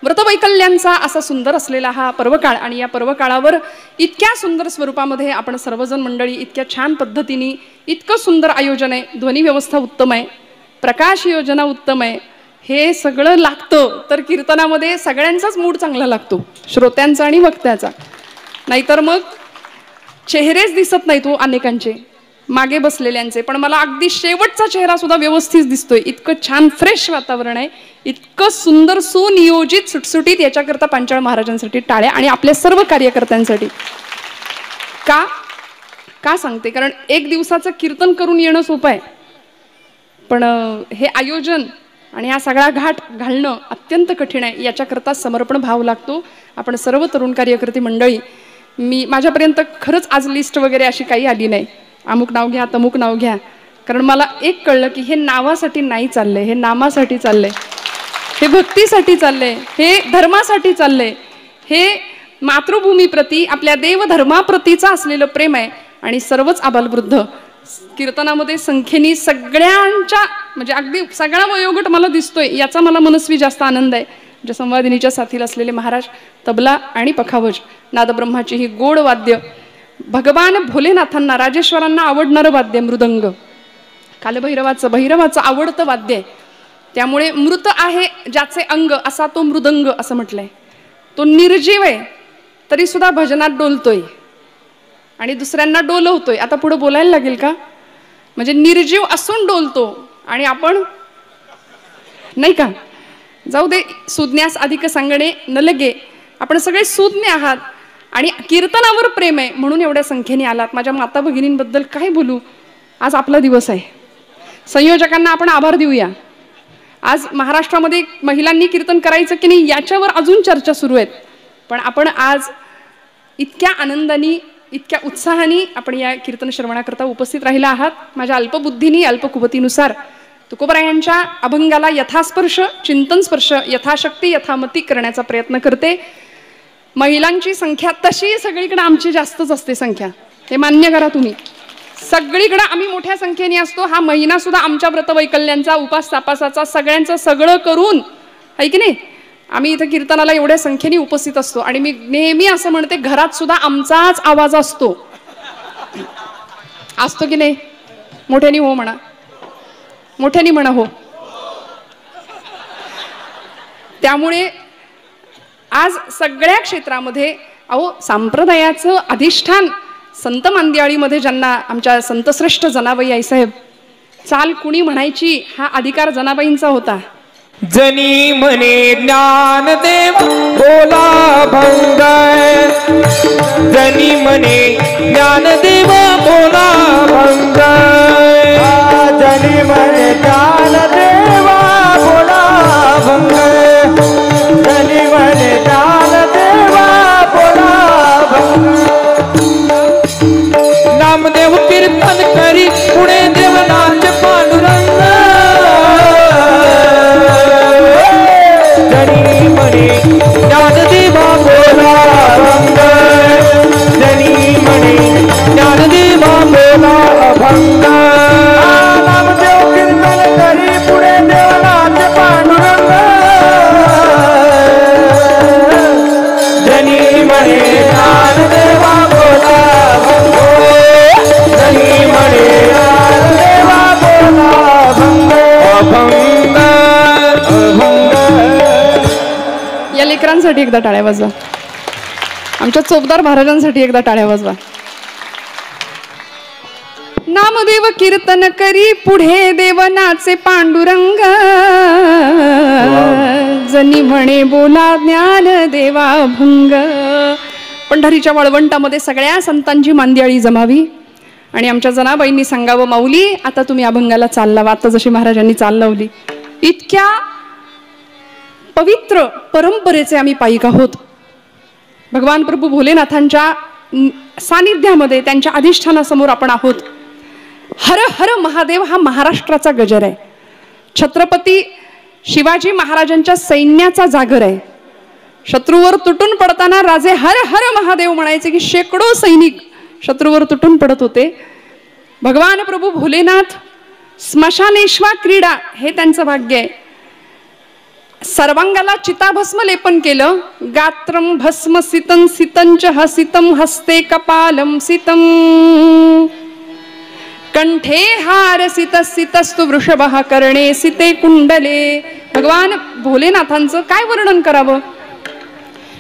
व्रतवैकल्यांचा असा सुंदर असलेला हा पर्वकाळ आणि या पर्वकाळावर इतक्या सुंदर स्वरूपामध्ये आपण सर्वजण मंडळी इतक्या छान पद्धतीने इतकं सुंदर आयोजन आहे, ध्वनी व्यवस्था उत्तम आहे, प्रकाश योजना उत्तम आहे, हे सगळं लागतं तर कीर्तनामध्ये सगळ्यांचाच मूड चांगला लागतो, श्रोत्यांचा आणि वक्त्याचा. नाहीतर मग चेहरेच दिसत नाही तो अनेकांचे मागे बसलेल्यांचे, पण मला अगदी शेवटचा चेहरा सुद्धा व्यवस्थित दिसतोय. इतकं छान फ्रेश वातावरण आहे, इतकं सुंदर सुनियोजित सुटसुटीत. याच्याकरता पांचाळ महाराजांसाठी टाळ्या आणि आपल्या सर्व कार्यकर्त्यांसाठी. का सांगते, कारण एक दिवसाचं कीर्तन करून येणं सोपं आहे, पण हे आयोजन आणि हा सगळा घाट घालणं अत्यंत कठीण आहे. याच्याकरता समर्पण भाव लागतो. आपण सर्व तरुण कार्यकर्ते मंडळी, माझ्यापर्यंत खरंच आज लिस्ट वगैरे अशी काही आली नाही, अमुक नाव घ्या तमुक नाव घ्या, कारण मला एक कळलं की हे नावासाठी नाही चाललंय, हे नामासाठी चाललंय, हे भक्तीसाठी चाललंय, हे धर्मासाठी चाललंय, हे मातृभूमीप्रती आपल्या देवधर्माप्रतीचा असलेलं प्रेम आहे. आणि सर्वच आबालवृद्ध कीर्तनामध्ये संख्येने सगळ्यांच्या म्हणजे अगदी सगळा वयोगट मला दिसतोय, याचा मला मनस्वी जास्त आनंद आहे. जे संवादिनीच्या साथीला असलेले महाराज, तबला आणि पखावज, नादब्रह्माची ही गोड वाद्य, भगवान भोलेनाथांना राजेश्वरांना आवडणारं वाद्य मृदंग, भैरवाचं आवडतं वाद्य आहे. त्यामुळे मृत आहे ज्याचे अंग असा तो मृदंग असं म्हटलंय. तो निर्जीव आहे तरी सुद्धा भजनात डोलतोय आणि दुसऱ्यांना डोलवतोय. आता पुढे बोलायला लागेल का, म्हणजे निर्जीव असून डोलतो आणि आपण नाही का. जाऊ दे, सुज्ञास अधिक सांगणे न लगे. आपण सगळे सुज्ञ आहात आणि कीर्तनावर प्रेम आहे म्हणून एवढ्या संख्येने आलात. माझ्या माता भगिनींबद्दल काय बोलू, आज आपला दिवस आहे. संयोजकांना आपण आभार देऊया. आज महाराष्ट्रामध्ये महिलांनी कीर्तन करायचं की नाही याच्यावर अजून चर्चा सुरू आहेत, पण आपण आज इतक्या आनंदाने इतक्या उत्साहाने आपण या कीर्तन श्रवणाकरता उपस्थित राहिला आहात. माझ्या अल्पबुद्धीने अल्पकुवतीनुसार तुकोबरायांच्या अभंगाला यथास्पर्श चिंतन स्पर्श यथाशक्ती यथामती करण्याचा प्रयत्न करते. महिलांची संख्या तशी सगळीकडे आमची जास्तच असते संख्या, हे मान्य करा तुम्ही. सगळीकडे आम्ही मोठ्या संख्येने असतो. हा महिना सुद्धा आमच्या व्रतवैकल्यांचा उपास तापासाचा सगळ्यांचं सगळं करून आहे की नाही, आम्ही इथं कीर्तनाला एवढ्या संख्येने उपस्थित असतो. आणि मी नेहमी असं म्हणते, घरात सुद्धा आमचाच आवाज असतो की नाही. मोठ्यानी हो म्हणा, मोठ्यानी म्हणा हो. त्यामुळे आज सगळ्या क्षेत्रामध्ये संप्रदायाचं अधिष्ठान संत मांदियाळीमध्ये ज्यांना आमच्या संतश्रेष्ठ जनाबाई आईसाहेब चाल कुणी म्हणायची हा अधिकार जनाबाईंचा होता. जनी म्हणे ज्ञानदेव बोला भंग, जनी म्हणे ज्ञानदेव बोला भंग, जनी म्हणे ज्ञानदेव बोला भंग, जनी म्हणे ज्ञानदेव बोला भंग. नामदेव कीर्तन करी पुणे देवनाथ पांडुरंग, जनी म्हणे ज्ञानदेवा बोला भंग, जनी म्हणे ज्ञानदेवा बोला भंग. नामदेव कीर्तन करी पुणे देवनाथ पांडुरंग, जनी म्हणे ज्ञानदेवा बोला भंग, जनी म्हणे ज्ञानदेवा बोला भंग. अभंग अभंग. या लेकरांसाठी एकदा टाळ्या वाजवा, आमच्या चोपदार महाराजांसाठी एकदा टाळ्या वाजवा. नामदेव कीर्तन करी पुढे देवनाचे पांडुरंग, जनी म्हणे बोला ज्ञान देवा भंग. पंढरीच्या वळवंटामध्ये सगळ्या संतांची मांदियाळी जमावी आणि आमच्या जनाबाईंनी सांगावं, माऊली आता तुम्ही अभंगाला चाल लावा. आता जशी महाराजांनी चाल लावली, इतक्या पवित्र परंपरेचे आम्ही पायिक आहोत. भगवान प्रभू भोलेनाथांच्या सानिध्यामध्ये त्यांच्या अधिष्ठानासमोर आपण आहोत. हर हर महादेव हा महाराष्ट्राचा गजर आहे. छत्रपती शिवाजी महाराजांच्या सैन्याचा जागर आहे. शत्रूवर तुटून पडताना राजे हर हर महादेव म्हणायचे की शेकडो सैनिक शत्रूवर तुटून पडत होते. भगवान प्रभू भोलेनाथ स्मशानेश्वा क्रीडा हे त्यांचं भाग्य आहे. सर्वांगाला चिताभस्म लेपन केलं. गात्रम भस्म सितं सितंच हसितं हस्ते कपालं सितं कंठे हार सित सितस्तु वृषभः कर्णे सिते कुंडले. भगवान भोलेनाथांचं काय वर्णन करावं.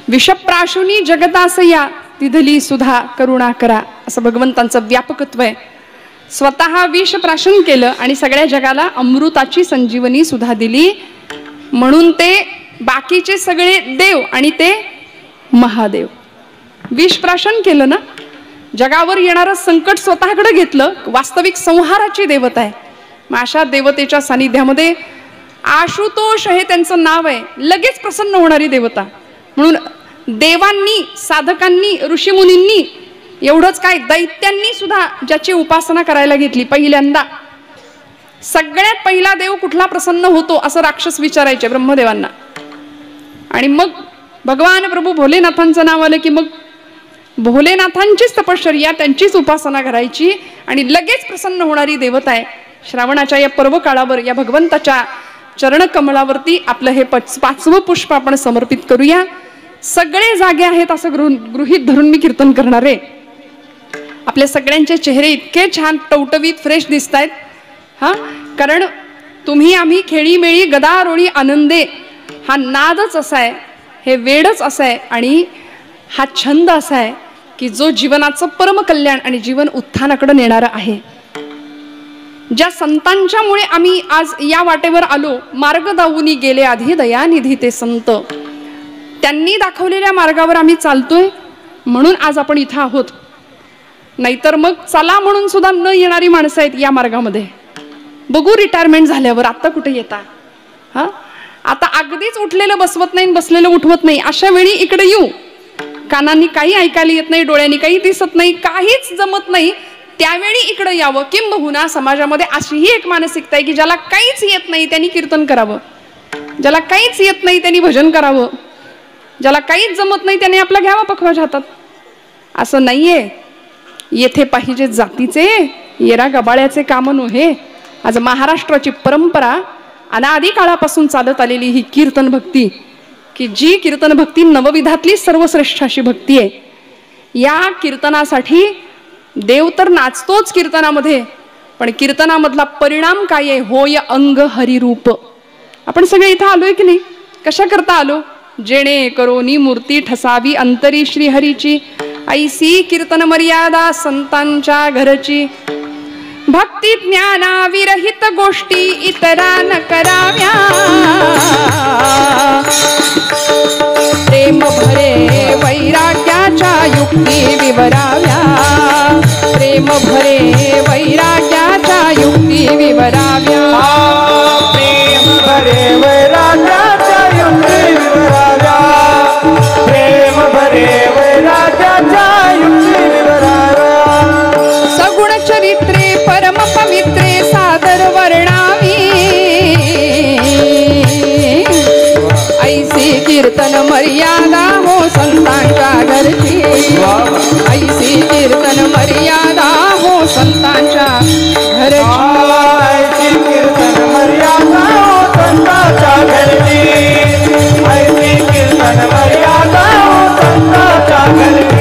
विषप्राशुनी जगदासया तिधली सुधा करुणा करा असं भगवंतांचं व्यापकत्व आहे. स्वतः विष प्राशन केलं आणि सगळ्या जगाला अमृताची संजीवनी सुद्धा दिली. म्हणून ते बाकीचे सगळे देव आणि ते महादेव. विष प्राशन केलं ना, जगावर येणारं संकट स्वतःकडे घेतलं. वास्तविक संहाराची देवता आहे. मग अशा देवतेच्या सानिध्यामध्ये आशुतोष हे त्यांचं नाव आहे. लगेच प्रसन्न होणारी देवता. म्हणून देवांनी, साधकांनी, ऋषीमुनींनी, एवढंच काय दैत्यांनी सुद्धा ज्याची उपासना करायला घेतली पहिल्यांदा. सगळ्यात पहिला देव कुठला प्रसन्न होतो असं राक्षस विचारायचे ब्रह्मदेवांना. आणि मग भगवान प्रभू भोलेनाथांचं नाव आलं की मग भोलेनाथांचीच तपश्चर्या, त्यांचीच उपासना करायची आणि लगेच प्रसन्न होणारी देवता आहे. श्रावणाच्या या पर्व काळावर या भगवंताच्या चरणकमळावरती आपलं हे 5वं पुष्प आपण समर्पित करूया. सगळे जागे आहेत असं गृहीत धरून मी कीर्तन करणार आहे. आपल्या सगळ्यांचे चेहरे इतके छान टवटवीत फ्रेश दिसत आहेत. हा, कारण तुम्ही आम्ही खेळीमेळी गदारोळी आनंदे हा नादच असा आहे, हे वेडच असं आहे आणि हा छंद असा आहे की जो जीवनाचं परमकल्याण आणि जीवन उत्थानाकडे नेणारा आहे. ज्या संतांच्यामुळे आम्ही आज या वाटेवर आलो, मार्ग दावुनी गेले आधी दयानिधी ते संत, त्यांनी दाखवलेल्या मार्गावर आम्ही चालतोय म्हणून आज आपण इथं आहोत. नाहीतर मग चला म्हणून सुद्धा न येणारी माणसं आहेत या मार्गामध्ये. बघू रिटायरमेंट झाल्यावर, आता कुठे येता. हा, आता अगदीच उठलेलं बसवत नाही, बसलेलं उठवत नाही, अशा वेळी इकडे येऊ. कानांनी काही ऐकायला येत नाही, डोळ्यांनी काही दिसत नाही, काहीच जमत नाही, त्यावेळी इकडे यावं. किंबहुना समाजामध्ये अशीही एक मानसिकता आहे की ज्याला काहीच येत नाही त्यांनी कीर्तन करावं, ज्याला काहीच येत नाही त्यांनी भजन करावं, ज्याला काहीच जमत नाही त्याने आपला घ्यावा पखवाज हातात. असं नाहीये. येथे पाहिजे जातीचे येरा गबाळ्याचे काम नव्हे. आज महाराष्ट्राची परंपरा अनादी काळापासून चालत आलेली ही कीर्तन भक्ती, की जी कीर्तन भक्ती नवविधातली सर्वश्रेष्ठ अशी भक्ती आहे. या कीर्तनासाठी देव तर नाचतोच कीर्तनामध्ये, पण कीर्तनामधला परिणाम काय आहे. होय अंग हरिरूप. आपण सगळे इथं आलोय की नाही, कशा करता आलो. जेणे करोनी मूर्ती ठसावी अंतरी श्रीहरीची, ऐसी कीर्तन मर्यादा संतांच्या घरची. भक्ती ज्ञाना विरहित गोष्टी इतरा न कराव्या, प्रेम भरे वैराग्याच्या युक्ती विवराव्या, प्रेम भरे वैराग्याच्या युक्ती विवराव्या, प्रेम भरे वैराग्याच्या युक्ती विवराव्या, प्रेम भरे वैराग्याच्या युक्ती विवराव्या. सगुण चरित्रे परम पवित्रे सादर वर्णावी, ऐसी कीर्तन मर्यादा हो संतांच्या घरची, ऐसी कीर्तन मर्यादा हो संतांच्या घरची, ऐसी कीर्तन मर्यादा हो संतांच्या घरची, ऐसी कीर्तन मर्यादा हो संतांच्या घरची.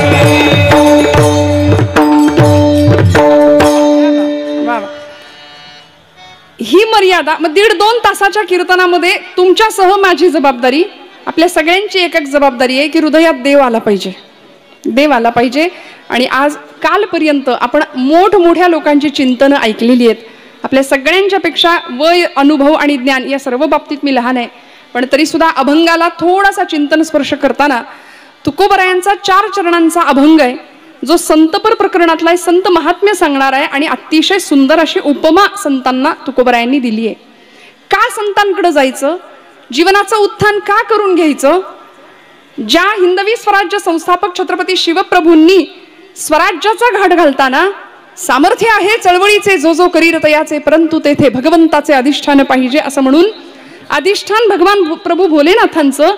ही मर्यादा मग 1.5-2 तासाच्या कीर्तनामध्ये तुमच्यासह माझी जबाबदारी, आपल्या सगळ्यांची एक एक जबाबदारी आहे की हृदयात देव आला पाहिजे, देव आला पाहिजे. आणि आज कालपर्यंत आपण मोठमोठ्या लोकांची चिंतनं ऐकलेली आहेत. आपल्या सगळ्यांच्या पेक्षा वय, अनुभव आणि ज्ञान या सर्व बाबतीत मी लहान आहे, पण तरी सुद्धा अभंगाला थोडासा चिंतन स्पर्श करताना तुकोबरायांचा 4 चरणांचा अभंग आहे, जो संतपर प्रकरणातला आहे, संत महात्म्य सांगणार आहे आणि अतिशय सुंदर अशी उपमा संतांना तुकोबरायांनी दिली आहे. का संतांकडे जायचं, जीवनाचं उत्थान का करून घ्यायचं. ज्या हिंदवी स्वराज्य संस्थापक छत्रपती शिवप्रभूंनी स्वराज्याचा घाट घालताना सामर्थ्य आहे चळवळीचे जो जो करीर तयाचे, परंतु तेथे भगवंताचे अधिष्ठान पाहिजे असं म्हणून अधिष्ठान भगवान प्रभू भोलेनाथांचं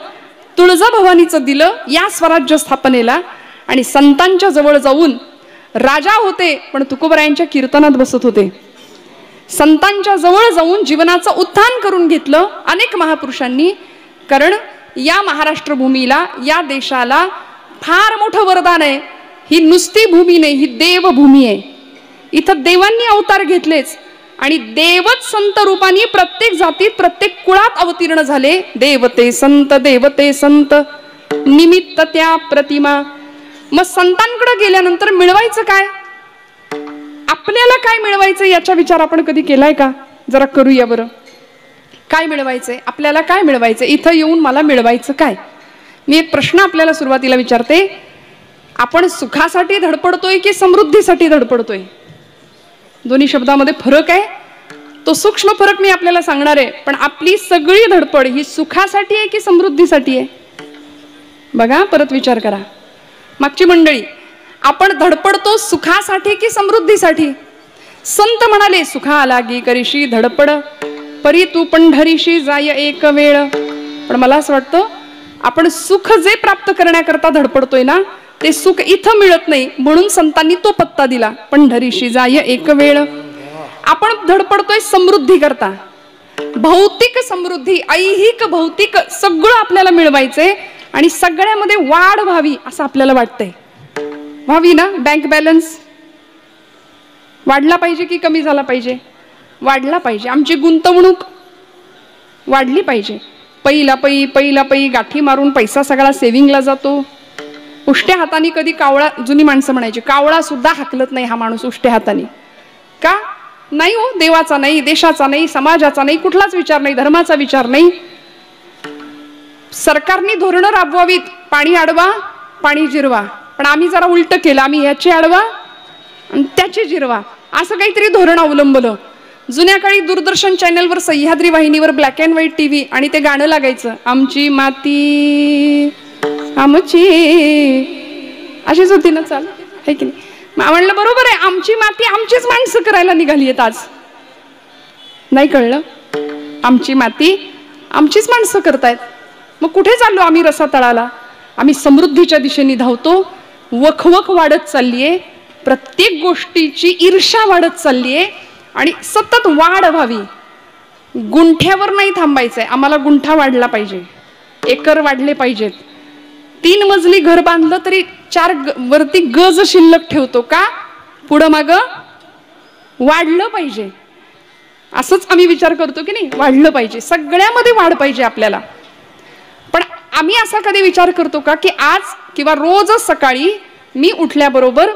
तुळजाभवानीचं दिलं या स्वराज्य स्थापनेला. आणि संतांच्या जवळ जाऊन राजा होते पण तुकोबरायांच्या कीर्तनात बसत होते. संतांच्या जवळ जाऊन जीवनाचं उत्थान करून घेतलं. अनेक महापुरुषांनी कारण या महाराष्ट्र भूमीला, या देशाला फार मोठं वरदान आहे. ही नुसती भूमी नाही, ही देवभूमी आहे. इथं देवांनी अवतार घेतलेच आणि देवच संत रूपाने प्रत्येक जातीत, प्रत्येक कुळात अवतीर्ण झाले. देवते संत, देवते संत, निमित्त त्या प्रतिमा. मग संतांकडे गेल्यानंतर मिळवायचं काय? आपल्याला काय मिळवायचं याचा विचार आपण कधी केलाय का? जरा करूया बरं. काय मिळवायचंय आपल्याला? काय मिळवायचंय? इथं येऊन मला मिळवायचं काय? मी एक प्रश्न आपल्याला सुरुवातीला विचारते. आपण सुखासाठी धडपडतोय की समृद्धीसाठी धडपडतोय? दोन्ही शब्दामध्ये फरक आहे. तो सूक्ष्म फरक मी आपल्याला सांगणार आहे. पण आपली सगळी धडपड ही सुखासाठी आहे की समृद्धीसाठी आहे? बघा, परत विचार करा. मागची मंडळी, आपण धडपडतो सुखासाठी की समृद्धीसाठी? संत म्हणाले, सुखा लागी करीशी धडपड, परी तू पंढरीशी जाय एक वेळ. पण मला असं वाटतं आपण सुख जे प्राप्त करण्याकरता धडपडतोय ना, ते सुख इथं मिळत नाही, म्हणून संतांनी तो पत्ता दिला, पंढरीशी जाय एक वेळ. आपण धडपडतोय समृद्धी करता, भौतिक समृद्धी, ऐहिक भौतिक सगळं आपल्याला मिळवायचंय आणि सगळ्यामध्ये वाढ व्हावी असं आपल्याला वाटतंय. व्हावी ना? बँक बॅलन्स वाढला पाहिजे की कमी झाला पाहिजे? वाढला पाहिजे. आमची गुंतवणूक वाढली पाहिजे. पहिला पै गाठी मारून पैसा सगळा सेव्हिंगला जातो. उष्ट्या हाताने कधी कावळा, जुनी माणसं म्हणायची, कावळा सुद्धा हाकलत नाही हा माणूस उष्ट्या हाताने. का नाही हो? देवाचा नाही, देशाचा नाही, समाजाचा नाही, कुठलाच विचार नाही, धर्माचा विचार नाही. सरकारने धोरणं राबवावीत, पाणी अडवा, पाणी जिरवा. पण आम्ही जरा उलट केलं, आम्ही ह्याची अडवा आणि त्याची जिरवा असं काहीतरी धोरण अवलंबलं. जुन्या काळी दूरदर्शन चॅनलवर, सह्याद्री वाहिनीवर ब्लॅक अँड व्हाईट टीव्ही, आणि ते गाणं लागायचं, आमची माती आमची, अशीच होती ना चाल, है की नाही? म्हणलं बरोबर आहे, आमची माती आमचीच माणसं करायला निघाली आहेत आज. नाही कळलं? आमची माती आमचीच माणसं करतायत. मग कुठे चाललो आम्ही? रसातळाला. आम्ही समृद्धीच्या दिशेने धावतो. वखवख वाढत चाललीये, प्रत्येक गोष्टीची ईर्ष्या वाढत चाललीये आणि सतत वाढ व्हावी. गुंठ्यावर नाही थांबायचंय, आम्हाला गुंठा वाढला पाहिजे, एकर वाढले पाहिजेत. 3 मजली घर बांधलं तरी 4 वरती गज शिल्लक ठेवतो का? पुढं माग वाढलं पाहिजे. असंच आम्ही विचार करतो की नाही? वाढलं पाहिजे, सगळ्यामध्ये वाढ पाहिजे आपल्याला. पण आम्ही असा कधी विचार करतो का की आज किंवा रोजच सकाळी मी उठल्याबरोबर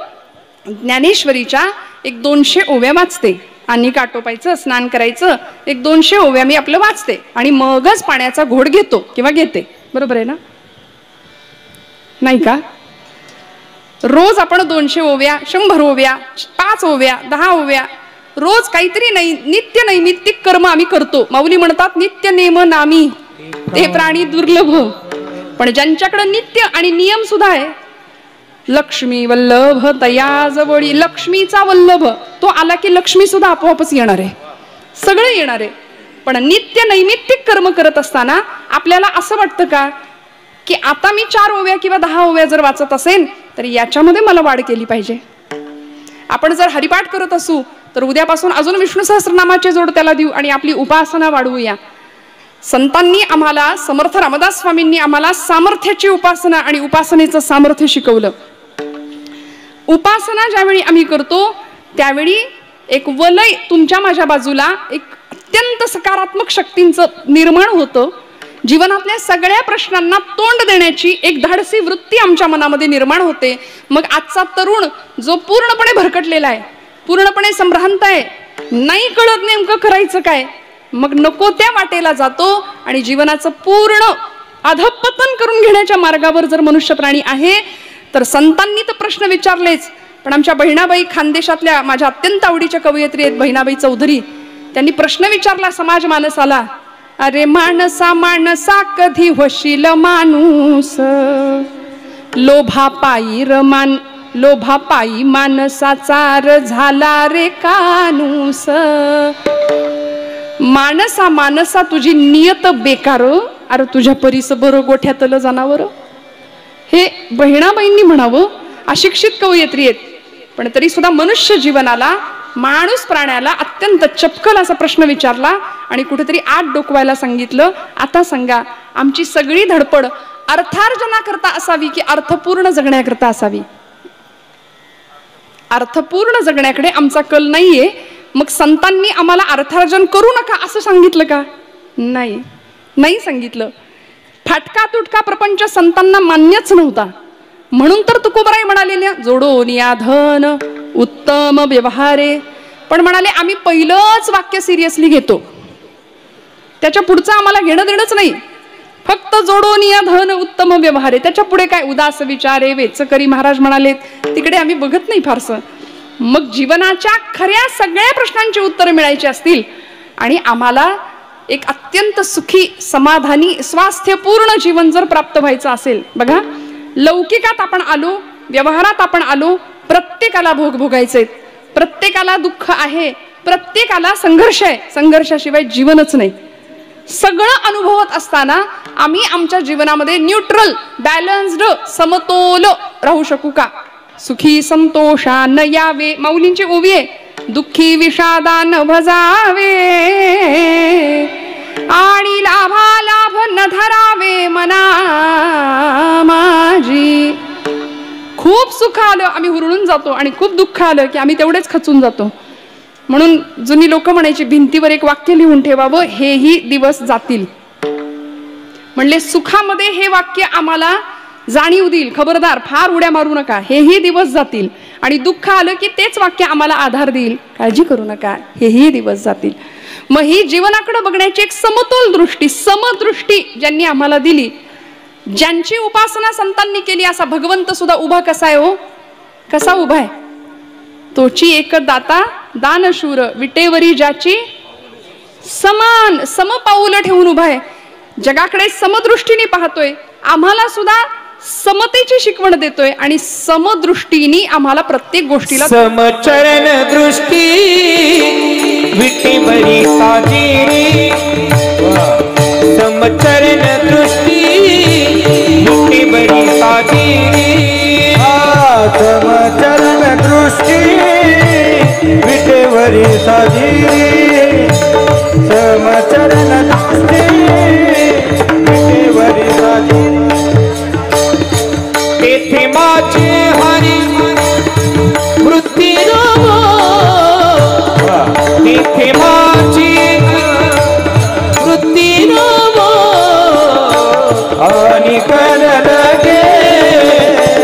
ज्ञानेश्वरीच्या 100-200 ओव्या वाचते. आणि काटोपायचं, स्नान करायचं, 100-200 ओव्या मी आपलं वाचते आणि मगच पाण्याचा घोड घेतो किंवा घेते. बरोबर आहे ना? नाही का? रोज आपण 200 ओव्या, 100 ओव्या, 5 ओव्या, 10 ओव्या, रोज काहीतरी नाही नित्य नैमित्तिक कर्म आम्ही करतो. माऊली म्हणतात, नित्य नेम नामी ते प्राणी दुर्लभ. पण ज्यांच्याकडे नित्य आणि नियम सुद्धा आहे, लक्ष्मी वल्लभ तया जवळी, लक्ष्मीचा वल्लभ, तो आला की लक्ष्मी सुद्धा आपोआपच येणार आहे, सगळं येणार आहे. पण नित्य नैमित्तिक कर्म करत असताना आपल्याला असं वाटतं का की आता मी 4 ओव्या किंवा 10 ओव्या जर वाचत असेल तर याच्यामध्ये मला वाढ केली पाहिजे. आपण जर हरिपाठ करत असू तर उद्यापासून अजून विष्णू सहस्रनामाचे जोड त्याला देऊ आणि आपली उपासना वाढवूया. संतांनी आम्हाला, समर्थ रामदास स्वामींनी आम्हाला सामर्थ्याची उपासना आणि उपासनेचं सामर्थ्य शिकवलं. उपासना ज्यावेळी आम्ही करतो त्यावेळी एक वलय तुमच्या माझ्या बाजूला, एक अत्यंत सकारात्मक शक्तींचं निर्माण होतं. जीवनातल्या सगळ्या प्रश्नांना तोंड देण्याची एक धाडसी वृत्ती आमच्या मनामध्ये निर्माण होते. मग आजचा तरुण जो पूर्णपणे भरकटलेला आहे, पूर्णपणे संभ्रांत आहे, नाही कळत नेमकं करायचं काय, मग नको त्या वाटेला जातो आणि जीवनाचं पूर्ण अधःपतन करून घेण्याच्या मार्गावर जर मनुष्य प्राणी आहे. तर संतांनी तर प्रश्न विचारलेच, पण आमच्या बहिणाबाई खानदेशातल्या माझ्या अत्यंत आवडीच्या कवयित्री आहेत बहिणाबाई चौधरी, त्यांनी प्रश्न विचारला समाज मानसाला, अरे माणसा माणसा कधी होशील माणूस, लोभापायी माणसाचा झाला रे कानूस. माणसा माणसा तुझी नियत बेकार, अरे तुझ्या परीस बरं गोठ्यातलं जनावर. हे बहिणाबाईंनी म्हणावं, अशिक्षित कवयित्री आहेत पण तरी सुद्धा मनुष्य जीवनाला, माणूस प्राण्याला अत्यंत चपकल असा प्रश्न विचारला आणि कुठेतरी आत डोकवायला सांगितलं. आता सांगा, आमची सगळी धडपड अर्थार्जनाकरता असावी की अर्थपूर्ण जगण्याकरता असावी? अर्थपूर्ण जगण्याकडे आमचा कल नाहीये. मग संतांनी आम्हाला अर्थार्जन करू नका असं सांगितलं का? नाही सांगितलं. फाटका तुटका प्रपंच संतांना मान्यच नव्हता. म्हणून तर तुकोबराय म्हणाले जोडोन या धन उत्तम व्यवहारे. पण म्हणाले आम्ही पहिलंच वाक्य सिरियसली घेतो, त्याच्या पुढचं आम्हाला घेणं देणंच नाही. फक्त जोडोन या धन उत्तम व्यवहारे, त्याच्या पुढे काय उदास विचारे वेचकरी महाराज म्हणाले तिकडे आम्ही बघत नाही फारसं. मग जीवनाच्या खऱ्या सगळ्या प्रश्नांची उत्तरं मिळायची असतील आणि आम्हाला एक अत्यंत सुखी समाधानी स्वास्थ्यपूर्ण जीवन जर प्राप्त व्हायचं असेल, बघा लौकिकात आपण आलो, व्यवहारात आपण आलो, प्रत्येकाला भोग भोगायचे, प्रत्येकाला दुःख आहे, प्रत्येकाला संघर्ष आहे, संघर्षाशिवाय जीवनच नाही. सगळं अनुभवत असताना आम्ही आमच्या जीवनामध्ये न्यूट्रल बॅलन्स्ड समतोल राहू शकू का? सुखी संतोषान यावे, माऊलींची ओवी आहे, दुःखी विषादान भजावे आणि लाभालाभ न धरावे मना माझी. खूप सुख आलं आम्ही हुरळून जातो आणि खूप दुःख आलं की आम्ही तेवढेच खचून जातो. म्हणून जुनी लोक म्हणायची भिंतीवर एक वाक्य लिहून ठेवावं, हेही दिवस जातील. म्हणले सुखामध्ये हे वाक्य आम्हाला जाणीव देईल, खबरदार फार उड्या मारू नका, हेही दिवस जातील. आणि दुःख आलं की तेच वाक्य आम्हाला आधार देईल, काळजी करू नका, हेही दिवस जातील. मग ही जीवनाकडे बघण्याची एक समतोल दृष्टी, समदृष्टी ज्यांनी आम्हाला दिली, ज्यांची उपासना संतांनी केली, असा भगवंत सुद्धा उभा कसा आहे हो? कसा उभा आहे? तोची एक दाता दानशूर विटेवरी ज्याची समान समपाऊल ठेवून उभा आहे. जगाकडे समदृष्टीने पाहतोय, आम्हाला सुद्धा समतेची शिकवण देतोय आणि समदृष्टीने आम्हाला प्रत्येक गोष्टीला समचरण दृष्टी विटेवरी साजिरी. समचरण दृष्टी विटेवरी साजिरी. समचरण दृष्टी विटेवरी साजिरी. समचरण दृष्टी विटेवरी साजिरी. तेथे माझे हरी वृत्ती रव, तेथे माझी वृत्ती रव आणि कन लगे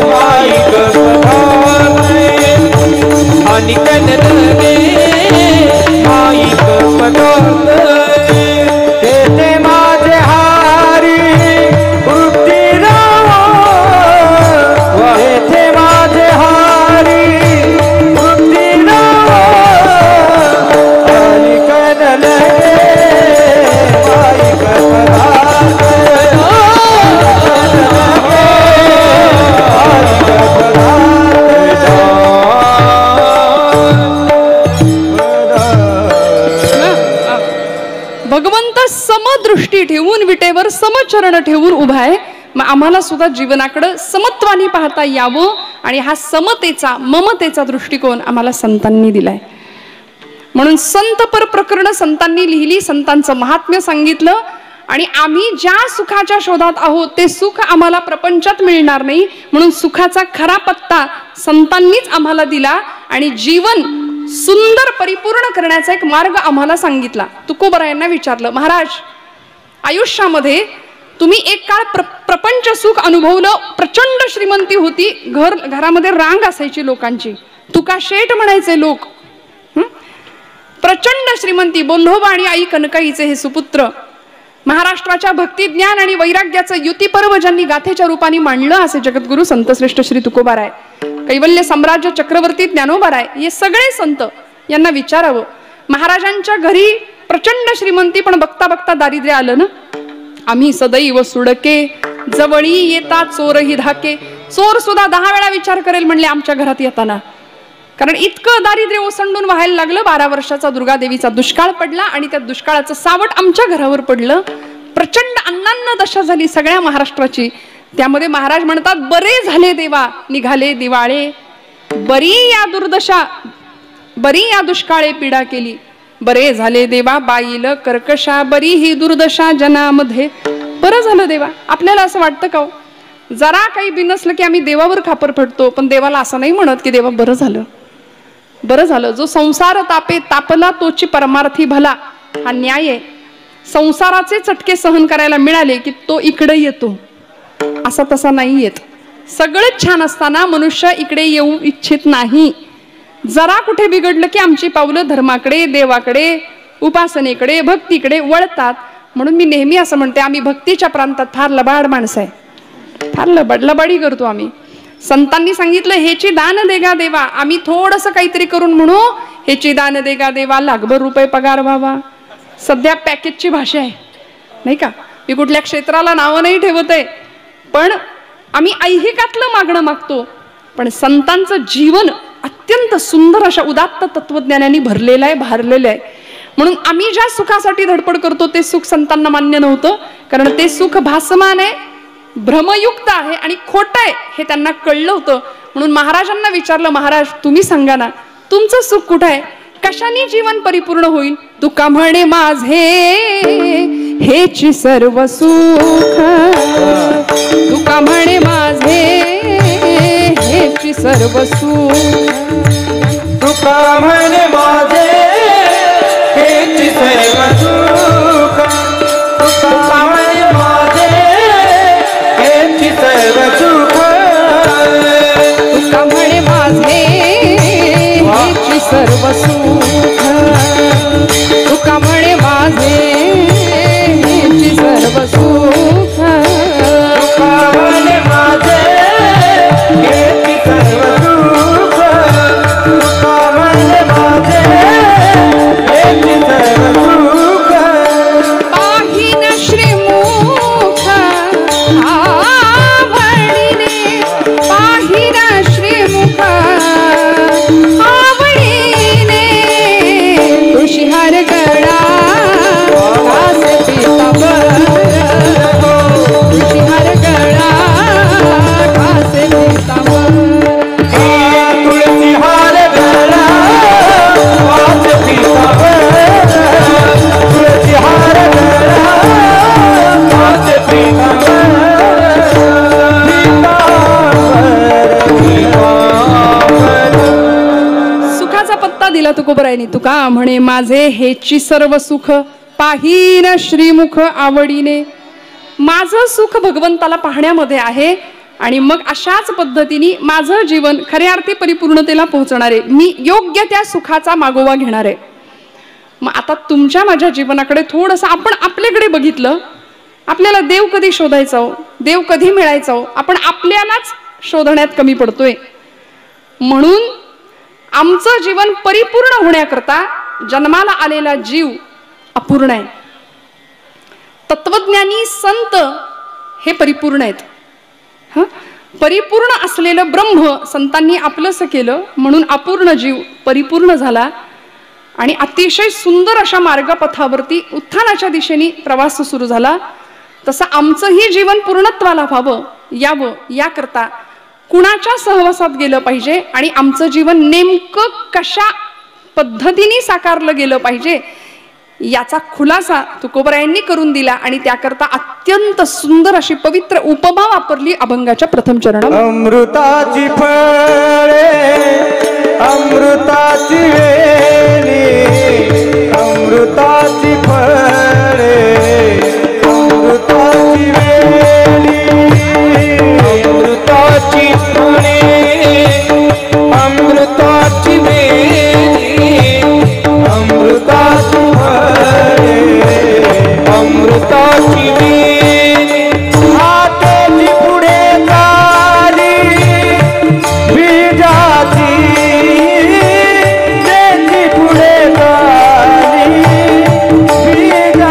माईक आणि कन लगे माईक पदार्थ. तेथे माझे हारी वृत्ती रव, तेथे माझे हारी वृत्ती रव आणि कन लगे माईक पदार्थ. भगवंत समदृष्टी ठेवून विटेवर समचरण ठेवून उभा आहे. मग आम्हाला सुद्धा जीवनाकडे समत्वानी पाहता यावं आणि हा समतेचा ममतेचा दृष्टिकोन आम्हाला संतांनी दिलाय. म्हणून संतपर प्रकरण संतांनी लिहिली, संतांचं महात्म्य सांगितलं. आणि आम्ही ज्या सुखाच्या शोधात आहोत ते सुख आम्हाला प्रपंचात मिळणार नाही, म्हणून सुखाचा खरा पत्ता संतांनीच आम्हाला दिला आणि जीवन सुंदर परिपूर्ण करण्याचा एक मार्ग आम्हाला सांगितला. तुकोबरायांना विचारलं, महाराज आयुष्यामध्ये तुम्ही एक काळ प्रपंच सुख अनुभवलं, प्रचंड श्रीमंती होती, घरामध्ये रांग असायची लोकांची, तुका शेठ म्हणायचे लोक, प्रचंड श्रीमंती, बोल्होबा आणि आई कनकाईचे हे सुपुत्र. महाराष्ट्राच्या भक्ती ज्ञान आणि वैराग्याचं युती पर्व ज्यांनी गाथेच्या रूपाने मांडलं असे जगद्गुरु संतश्रेष्ठ श्री तुकोबाराय, कैवल्य साम्राज्य चक्रवर्ती ज्ञानोबाराय, हे सगळे संत यांना विचारावं, महाराजांच्या घरी प्रचंड श्रीमंती पण बघता बघता दारिद्र्य आलं ना. आम्ही सदैव सुडके जवळी येता चोरही धाके. चोर सुद्धा 10 वेळा विचार करेल म्हणले आमच्या घरात येताना, कारण इतकं दारिद्र्य ओसंडून व्हायला लागलं. 12 वर्षाचा दुर्गादेवीचा दुष्काळ पडला आणि त्या दुष्काळाचं सावट आमच्या घरावर पडलं. प्रचंड अन्नान्न दशा झाली सगळ्या महाराष्ट्राची. त्यामध्ये महाराज म्हणतात, बरे झाले देवा निघाले दिवाळे, बरी या दुर्दशा बरी या दुष्काळे पीडा केली. बरे झाले देवा बाईल कर्कशा, बरी ही दुर्दशा जनामध्ये. बरं झालं देवा. आपल्याला असं वाटतं का हो? जरा काही बिनसलं की आम्ही देवावर खापर फटतो, पण देवाला असं नाही म्हणत की देवा बरं झालं, बरं झालं. जो संसार तापे तापला तोची परमार्थी भला, हा न्याय आहे. संसाराचे चटके सहन करायला मिळाले की तो इकडे येतो, असा तसा नाही येत. सगळं छान असताना मनुष्य इकडे येऊ इच्छित नाही. जरा कुठे बिघडलं की आमची पावलं धर्माकडे, देवाकडे, उपासनेकडे, भक्तीकडे वळतात. म्हणून मी नेहमी असं म्हणते, आम्ही भक्तीच्या प्रांतात फार लबाड माणसं आहे, फार लबाडी करतो आम्ही. संतांनी सांगितलं हेची दान देगा देवा. आम्ही थोडंसं काहीतरी करून म्हणू हेची दान देगा देवा, लाखभर रुपये पगार व्हावा. सध्या पॅकेजची भाषा आहे नाही का. मी कुठल्या क्षेत्राला नावं नाही ठेवत आहे, पण आम्ही ऐहिकातलं मागणं मागतो. पण संतांचं जीवन अत्यंत सुंदर अशा उदात्त तत्वज्ञानाने भरलेलं आहे, भारलेलं आहे. म्हणून आम्ही ज्या सुखासाठी धडपड करतो ते सुख संतांना मान्य नव्हतं, कारण ते सुख भासमान आहे, भ्रमयुक्त आहे आणि खोटं आहे हे त्यांना कळलं होतं. म्हणून महाराजांना विचारलं, महाराज तुम्ही सांगा ना, तुमचं सुख कुठं आहे, कशाने जीवन परिपूर्ण होईल. तुका म्हणे माझे हेची सर्व सुख, तुका म्हणे माझे हेची सर्व सुख, तुका म्हणे माझे हेची सर्व सुख, तुका म्हणे माझे हेची सर्व सुख, तुका म्हणे माझे हेची सर्व सुख, तुका म्हणे माझे हेची सर्व सुख, तुका म्हणे माझे हेची सर्व सुख, तुका म्हणे माझे हेची सर्व सुख. पाहिन श्रीमुख आवडीने, पाहिन श्रीमुख आवडीने, तुषार गळा कास पीतांबर, तुषार गळा कास पीतांबर, तुळसी हार गळा वास पीतांबर, तुळसी हार गळा वास पीतांबर, सुखाचा पत्ता दिला तुकोबरायांनी. तुका म्हणे माझे हेची सर्व सुख, पाहीन श्रीमुख आवडीने. माझं सुख भगवंताला पाहण्यामध्ये आहे आणि मग अशाच पद्धतीने माझं जीवन खऱ्या अर्थी परिपूर्णतेला पोहोचणार आहे. मी योग्य त्या सुखाचा मागोवा घेणार आहे. मग आता तुमच्या माझ्या जीवनाकडे थोडंसं आपण आपल्याकडे बघितलं, आपल्याला देव कधी शोधायचा हो, देव कधी मिळायचा हो, आपण आपल्यालाच शोधण्यात कमी पडतोय. म्हणून आमचं जीवन परिपूर्ण होण्याकरता जन्माला आलेला जीव अपूर्ण आहे. तत्वज्ञानी संत हे परिपूर्ण आहेत. परिपूर्ण असलेलं ब्रह्म संतांनी आपलंसं केलं, म्हणून अपूर्ण जीव परिपूर्ण झाला आणि अतिशय सुंदर अशा मार्गपथावरती उत्थानाच्या दिशेने प्रवास सुरू झाला. तसं आमचंही जीवन पूर्णत्वाला व्हावं, यावं, याकरता कुणाच्या सहवासात गेलं पाहिजे आणि आमचं जीवन नेमकं कशा पद्धतीने साकारलं गेलं पाहिजे याचा खुलासा तुकोबरायांनी करून दिला आणि त्याकरता अत्यंत सुंदर अशी पवित्र उपमा वापरली अभंगाच्या प्रथम चरणात. अमृताची फळे अमृताची वेली, अमृताची फळे अमृताची वेली, अमृताची फळे अमृताची वेली, अमृताची फळे अमृताची वेली. हातेची पुढे झाली बीजाची, तेची पुढे झाली बीजाची.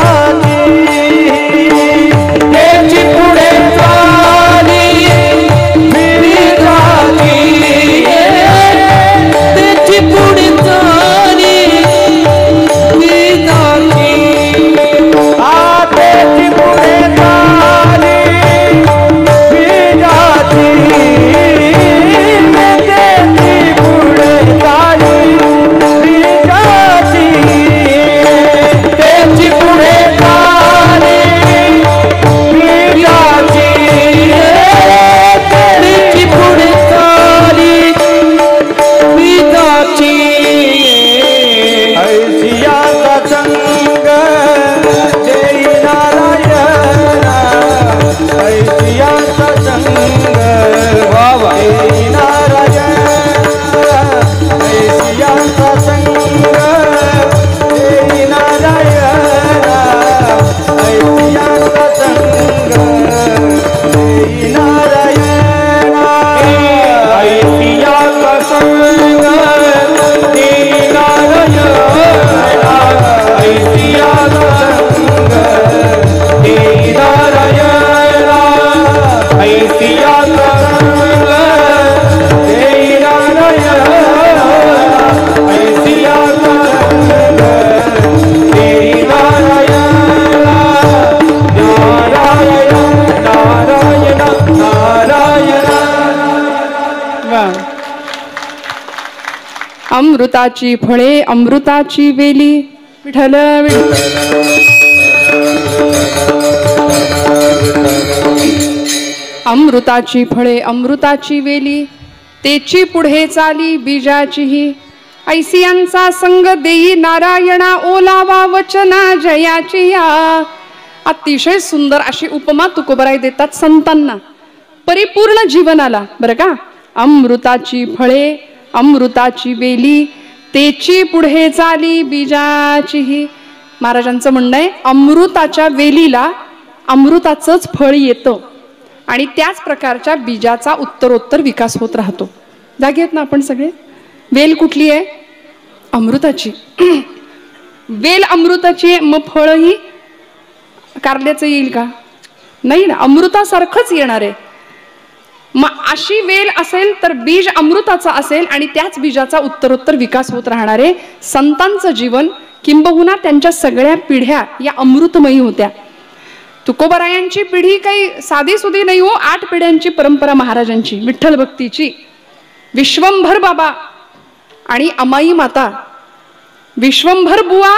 संग बाबा नारायण ऐसियांचा संग नारायण ऐसियांचा संग नारायण ऐसियांचा संग नारायण ऐसियांचा संग नारायण ऐसियांचा संग अमृताची फळे अमृताची वेली विठ्ठल अमृताची फळे अमृताची वेली तेची पुढे चाली बीजाचीही ऐसियांचा संग देई नारायणा ओलावा वचना जयाची या. अतिशय सुंदर अशी उपमा तुकोबराय देतात संतांना परिपूर्ण जीवनाला. बरं का, अमृताची फळे अमृताची वेली तेची पुढे चाली बीजाचीही. महाराजांचं म्हणणं आहे अमृताच्या वेलीला अमृताचंच फळ येतं आणि त्याच प्रकारच्या बीजाचा उत्तरोत्तर विकास होत राहतो. जागे आहेत ना आपण सगळे. वेल कुठली आहे? अमृताची. वेल अमृताची आहे, मग फळही कारल्याचं येईल का? नाही ना, अमृतासारखंच येणार आहे. मग अशी वेल असेल तर बीज अमृताचं असेल आणि त्याच बीजाचा उत्तरोत्तर विकास होत राहणार आहे. संतांचं जीवन किंबहुना त्यांच्या सगळ्या पिढ्या या अमृतमयी होत्या. तुकोबरायांची पिढी काही साधी सुधी नाही हो. 8 पिढ्यांची परंपरा महाराजांची विठ्ठल भक्तीची. विश्वंभर बाबा आणि अमाई माता, विश्वंभर बुवा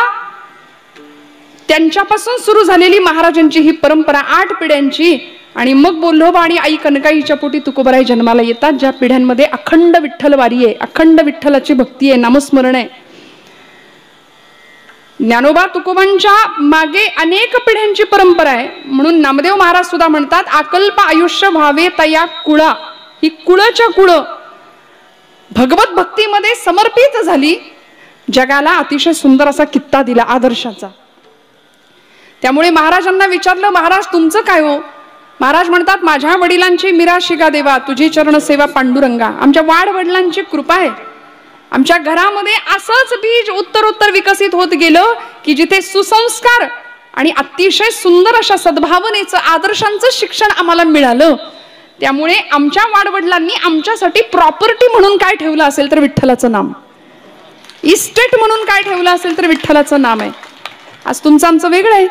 त्यांच्यापासून सुरू झालेली महाराजांची ही परंपरा 8 पिढ्यांची. आणि मग बोल्होबा आणि आई कनकाईच्या पोटी तुकोबराय जन्माला येतात, ज्या पिढ्यांमध्ये अखंड विठ्ठल वारी आहे, अखंड विठ्ठलाची भक्ती आहे, नामस्मरण आहे. ज्ञानोबा तुकोबांच्या मागे अनेक पिढ्यांची परंपरा आहे. म्हणून नामदेव महाराज सुद्धा म्हणतात अकल्प आयुष्य व्हावे तया कुळा. ही कुळच्या कुळ भगवत भक्तीमध्ये समर्पित झाली, जगाला अतिशय सुंदर असा कित्ता दिला आदर्शाचा. त्यामुळे महाराजांना विचारलं, महाराज तुमचं काय हो? महाराज म्हणतात माझ्या वडिलांची मीरा शिगा देवा तुझी चरण सेवा पांडुरंगा. आमच्या वाड वडिलांची कृपा आहे. आमच्या घरामध्ये असंच बीज उत्तरोत्तर विकसित होत गेलं की जिथे सुसंस्कार आणि अतिशय सुंदर अशा सद्भावनेचं आदर्शांचं शिक्षण आम्हाला मिळालं. त्यामुळे आमच्या वाडवडिलांनी आमच्यासाठी प्रॉपर्टी म्हणून काय ठेवलं असेल तर विठ्ठलाचं नाम, इस्टेट म्हणून काय ठेवलं असेल तर विठ्ठलाचं नाम आहे. आज तुमचं आमचं वेगळं आहे.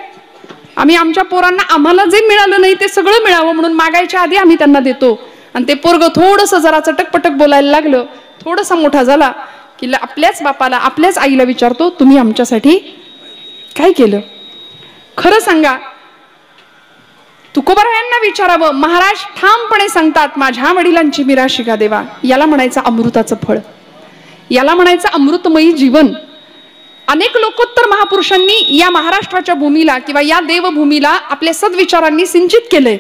आम्ही आमच्या पोरांना आम्हाला जे मिळालं नाही ते सगळं मिळावं म्हणून मागायच्या आधी आम्ही त्यांना देतो. आणि ते पोरग थोडंसं जरा चटकपटक बोलायला लागलं, थोडासा मोठा झाला की आपल्याच बापाला आपल्याच आईला विचारतो तुम्ही आमच्यासाठी काय केलं? खरं सांगा. तुकोबरायांना विचारावं. महाराज ठामपणे सांगतात माझ्या वडिलांची मीरा शिगा देवा. याला म्हणायचं अमृताचं फळ, याला म्हणायचं अमृतमयी जीवन. अनेक लोकोत्तर महापुरुषांनी या महाराष्ट्राच्या भूमीला किंवा या देवभूमीला आपल्या सद्विचारांनी सिंचित केलंय.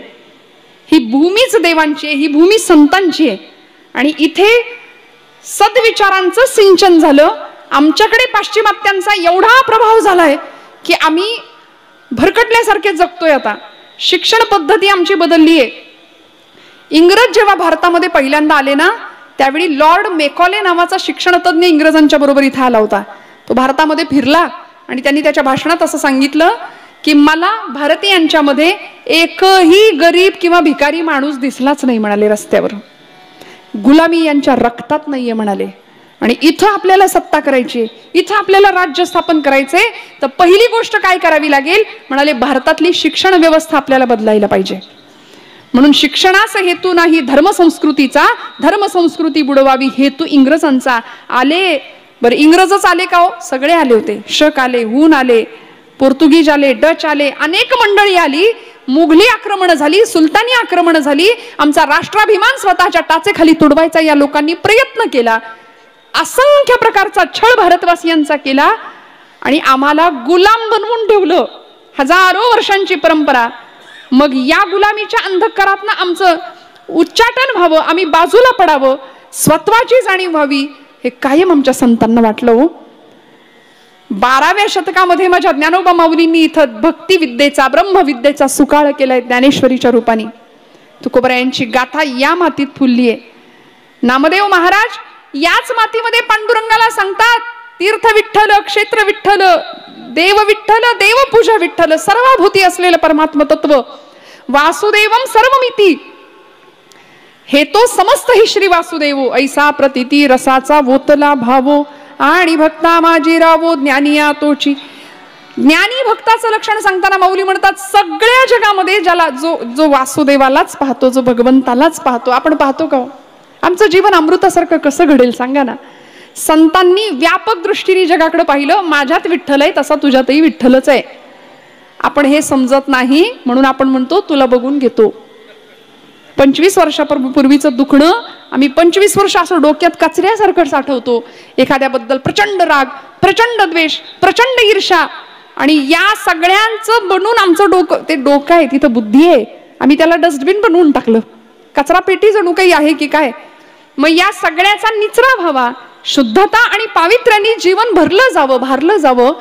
ही भूमीच देवांची आहे, ही भूमी संतांची आहे. आणि इथे सद्विचारांचं सिंचन झालं. आमच्याकडे पाश्चिमात्यांचा एवढा प्रभाव झालाय की आम्ही भरकटल्यासारखे जगतोय. आता शिक्षण पद्धती आमची बदलली आहे. इंग्रज जेव्हा भारतामध्ये पहिल्यांदा आले ना, त्यावेळी लॉर्ड मेकॉले नावाचा शिक्षणतज्ञ इंग्रजांच्या बरोबर इथे आला होता. तो भारतामध्ये फिरला आणि त्यांनी त्याच्या भाषणात असं सांगितलं की मला भारतीयांच्यामध्ये एकही गरीब किंवा भिकारी माणूस दिसलाच नाही म्हणाले रस्त्यावर. गुलामी यांच्या रक्तात नाहीये म्हणाले. आणि इथं आपल्याला सत्ता करायची, इथं आपल्याला राज्य स्थापन करायचंय तर पहिली गोष्ट काय करावी लागेल म्हणाले, भारतातली शिक्षण व्यवस्था आपल्याला बदलायला पाहिजे. म्हणून शिक्षणाचा हेतू नाही धर्मसंस्कृतीचा, धर्मसंस्कृती बुडवावी हेतू इंग्रजांचा. आले बरं, इंग्रजच आले का हो? सगळे आले होते. शक आले, हून आले, पोर्तुगीज आले, डच आले, अनेक मंडळी आली. मुघली आक्रमण झाली, सुलतानी आक्रमण झाली. आमचा राष्ट्राभिमान स्वतःच्या टाचेखाली तुडवायचा या लोकांनी प्रयत्न केला. असंख्य प्रकारचा छळ भारतवासियांचा केला आणि आम्हाला गुलाम बनवून ठेवलं. हजारो वर्षांची परंपरा. मग या गुलामीच्या अंधकारातनं आमचं उच्चाटन व्हावं, आम्ही बाजूला पडावं, स्वत्वाची जाणीव व्हावी, हे कायम आमच्या संतांना वाटलं हो. 12व्या शतकामध्ये माझ्या ज्ञानोबा माऊलींनी इथं भक्ती विद्येचा, ब्रह्मविद्येचा सुकाळ केलाय ज्ञानेश्वरीच्या रूपाने. तुकोबरायांची गाथा या मातीत फुलली आहे. नामदेव महाराज याच मातीमध्ये पांडुरंगाला सांगतात, तीर्थ विठ्ठल, क्षेत्र विठ्ठल, देव विठ्ठल, देवपूजा विठ्ठल, सर्वभूती असलेलं परमात्म तत्व, वासुदेवम सर्वमिती, हे तो समस्त हि श्री वासुदेवो, ऐसा प्रतिती रसाचा वोतला भावो, आणि भक्ता माझी रावो ज्ञानिया तोची. ज्ञानी भक्ताचं लक्षण सांगताना माऊली म्हणतात, सगळ्या जगामध्ये ज्याला जो वासुदेवालाच पाहतो, जो भगवंतालाच पाहतो, आपण पाहतो का? आमचं जीवन अमृतासारखं कसं घडेल सांगा ना. संतांनी व्यापक दृष्टीने जगाकडे पाहिलं, माझ्यात विठ्ठल आहे तसा तुझ्यातही विठ्ठलच आहे. आपण हे समजत नाही म्हणून आपण म्हणतो तुला बघून घेतो. 25 वर्षापूर्वीचं दुखणं आम्ही 25 वर्ष असं डोक्यात कचऱ्यासारखं साठवतो. एखाद्याबद्दल प्रचंड राग, प्रचंड द्वेष, प्रचंड ईर्ष्या, आणि या सगळ्यांचं बनून आमचं डोकं आहे, तिथं बुद्धी आहे, आम्ही त्याला डस्टबिन बनवून टाकलं. कचरा पेटी जणू काही आहे की काय. मग या सगळ्याचा निचरा व्हावा, शुद्धता आणि पावित्र्याने जीवन भरलं जावं, भारलं जावं.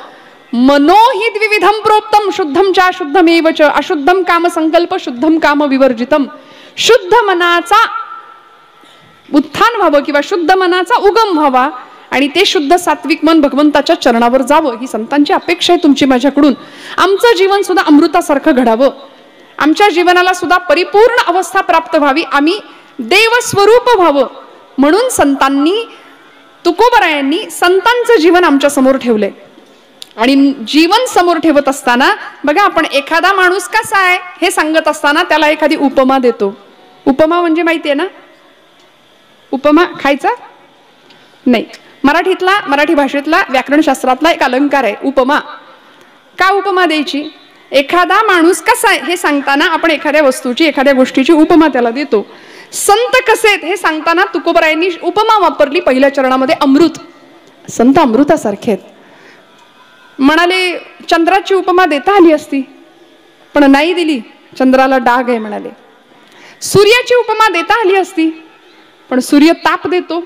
मनोहि द्विविधम प्रोक्तम, शुद्धम च अशुद्धमेव च, अशुद्धम काम संकल्प, शुद्धम काम विवर्जितम. शुद्ध मनाचा उत्थान व्हावं किंवा शुद्ध मनाचा उगम व्हावा, आणि ते शुद्ध सात्विक मन भगवंताच्या चरणावर जावं, ही संतांची अपेक्षा आहे तुमची माझ्याकडून. आमचं जीवन सुद्धा अमृतासारखं घडावं, आमच्या जीवनाला सुद्धा परिपूर्ण अवस्था प्राप्त व्हावी, आम्ही देवस्वरूप व्हावं, म्हणून संतांनी, तुकोबरायांनी संतांचं जीवन आमच्या समोर ठेवलंय. आणि जीवन समोर ठेवत असताना बघा, आपण एखादा माणूस कसा आहे हे सांगत असताना त्याला एखादी उपमा देतो. उपमा म्हणजे माहितीये ना, उपमा खायचा नाही, मराठी भाषेतला व्याकरणशास्त्रातला एक अलंकार आहे उपमा. का उपमा द्यायची? एखादा माणूस कसा आहे हे सांगताना आपण एखाद्या वस्तूची, एखाद्या गोष्टीची उपमा त्याला देतो. संत कसे आहेत हे सांगताना तुकोबरायांनी उपमा वापरली पहिल्या चरणामध्ये, अमृत. संत अमृतासारखे आहेत. म्हणाले चंद्राची उपमा देता आली असती, पण नाही दिली, चंद्राला डाग आहे म्हणाले. सूर्याची उपमा देता आली असती, पण सूर्य ताप देतो.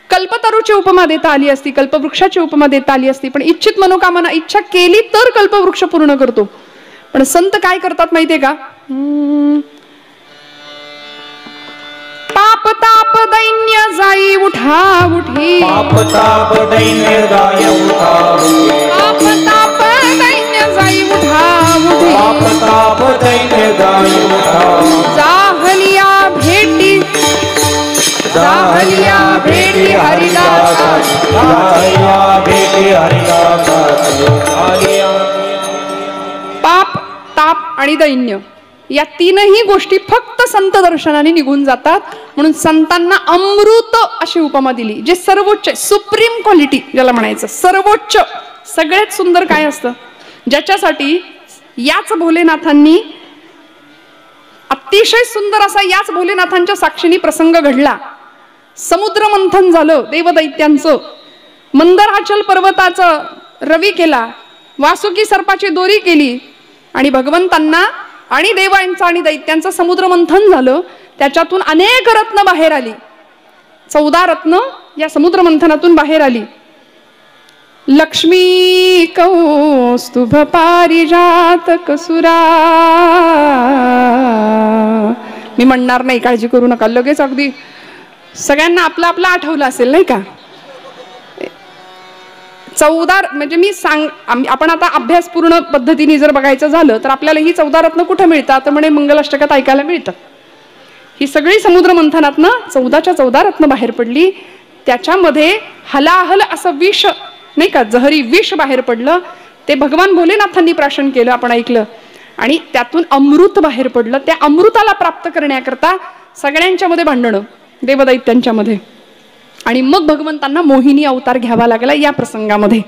कल्पतरूची उपमा देता आली असती, कल्पवृक्षाची उपमा देता आली असती, पण इच्छित मनोकामना इच्छा केली तर कल्पवृक्ष पूर्ण करतो. पण संत काय करतात माहितीये का? पाप ताप दैन्य जाई उठा उठी, पाप ताप दैन्य जाई उठा उठी, पाप ताप दैन्य जाई उठा उठी, पाप ताप दैन्य जाई उठा, जाहलिया भेटी, जाहलिया भेटी हरिदासा, जाहलिया भेटी हरिदासा. पाप, ताप आणि दैन्य या तीनही गोष्टी फक्त संत दर्शनाने निघून जातात. म्हणून संतांना अमृत अशी उपमा दिली, जे सर्वोच्च, सुप्रीम क्वालिटी ज्याला म्हणायचं, सर्वोच्च, सगळ्यात सुंदर काय असतं, ज्याच्यासाठी याच भोलेनाथांनी, अतिशय सुंदर असा याच भोलेनाथांच्या साक्षीने प्रसंग घडला. समुद्र मंथन झालं देवदैत्यांचं, मंदराचल पर्वताचं रवी केला, वासुकी सर्पाची दोरी केली, आणि भगवंतांना आणि देवांचं आणि दैत्यांचं समुद्र मंथन झालं. त्याच्यातून अनेक रत्न बाहेर आली, 14 रत्न या समुद्र मंथनातून बाहेर आली. लक्ष्मी कौस्तुभ पारिजात कसुरा, मी म्हणणार नाही, काळजी करू नका, लगेच अगदी सगळ्यांना आपलं आपलं आठवलं असेल नाही का. 14 म्हणजे मी आपण आता अभ्यासपूर्ण पद्धतीने जर बघायचं झालं तर आपल्याला ही 14 रत्न कुठे मिळतात, तर म्हणे मंगलाष्टकात ऐकायला मिळतात. ही सगळी समुद्र मंथनातनं 14च्या 14 रत्न बाहेर पडली. त्याच्यामध्ये हलाहल असं विष नाही का, जहरी विष बाहेर पडलं. ते भगवान भोलेनाथांनी प्राशन केलं, आपण ऐकलं, आणि त्यातून अमृत बाहेर पडलं. त्या अमृताला प्राप्त करण्याकरता सगळ्यांच्या मध्ये भांडणं, देवदैत्यांच्या मध्ये, आणि मग भगवंतांना मोहिनी अवतार घ्यावा लागला या प्रसंगामध्ये.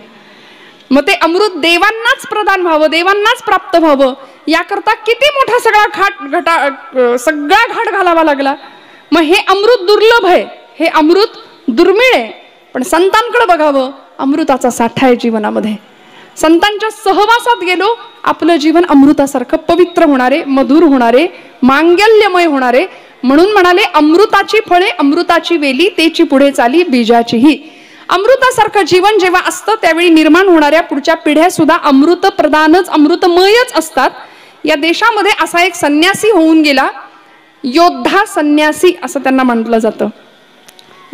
मग ते अमृत देवांनाच प्रदान व्हावं, देवांनाच प्राप्त व्हावं, याकरता किती मोठा सगळा घाट घालावा लागला. मग हे अमृत दुर्लभ आहे, हे अमृत दुर्मिळ आहे, पण संतांकडे बघावं, अमृताचा साठा आहे जीवनामध्ये. संतांच्या सहवासात गेलो आपलं जीवन अमृतासारखं पवित्र होणारे, मधुर होणारे, मांगल्यमय होणारे. म्हणून म्हणाले अमृताची फळे अमृताची वेली, तेची पुढे चाली बीजाचीही. अमृतासारखं जीवन जेव्हा असतं त्यावेळी निर्माण होणाऱ्या पुढच्या पिढ्या सुद्धा अमृत प्रदानच अमृतमयच असतात. या देशामध्ये असा एक संन्यासी होऊन गेला, योद्धा संन्यासी असं त्यांना म्हटलं जातं.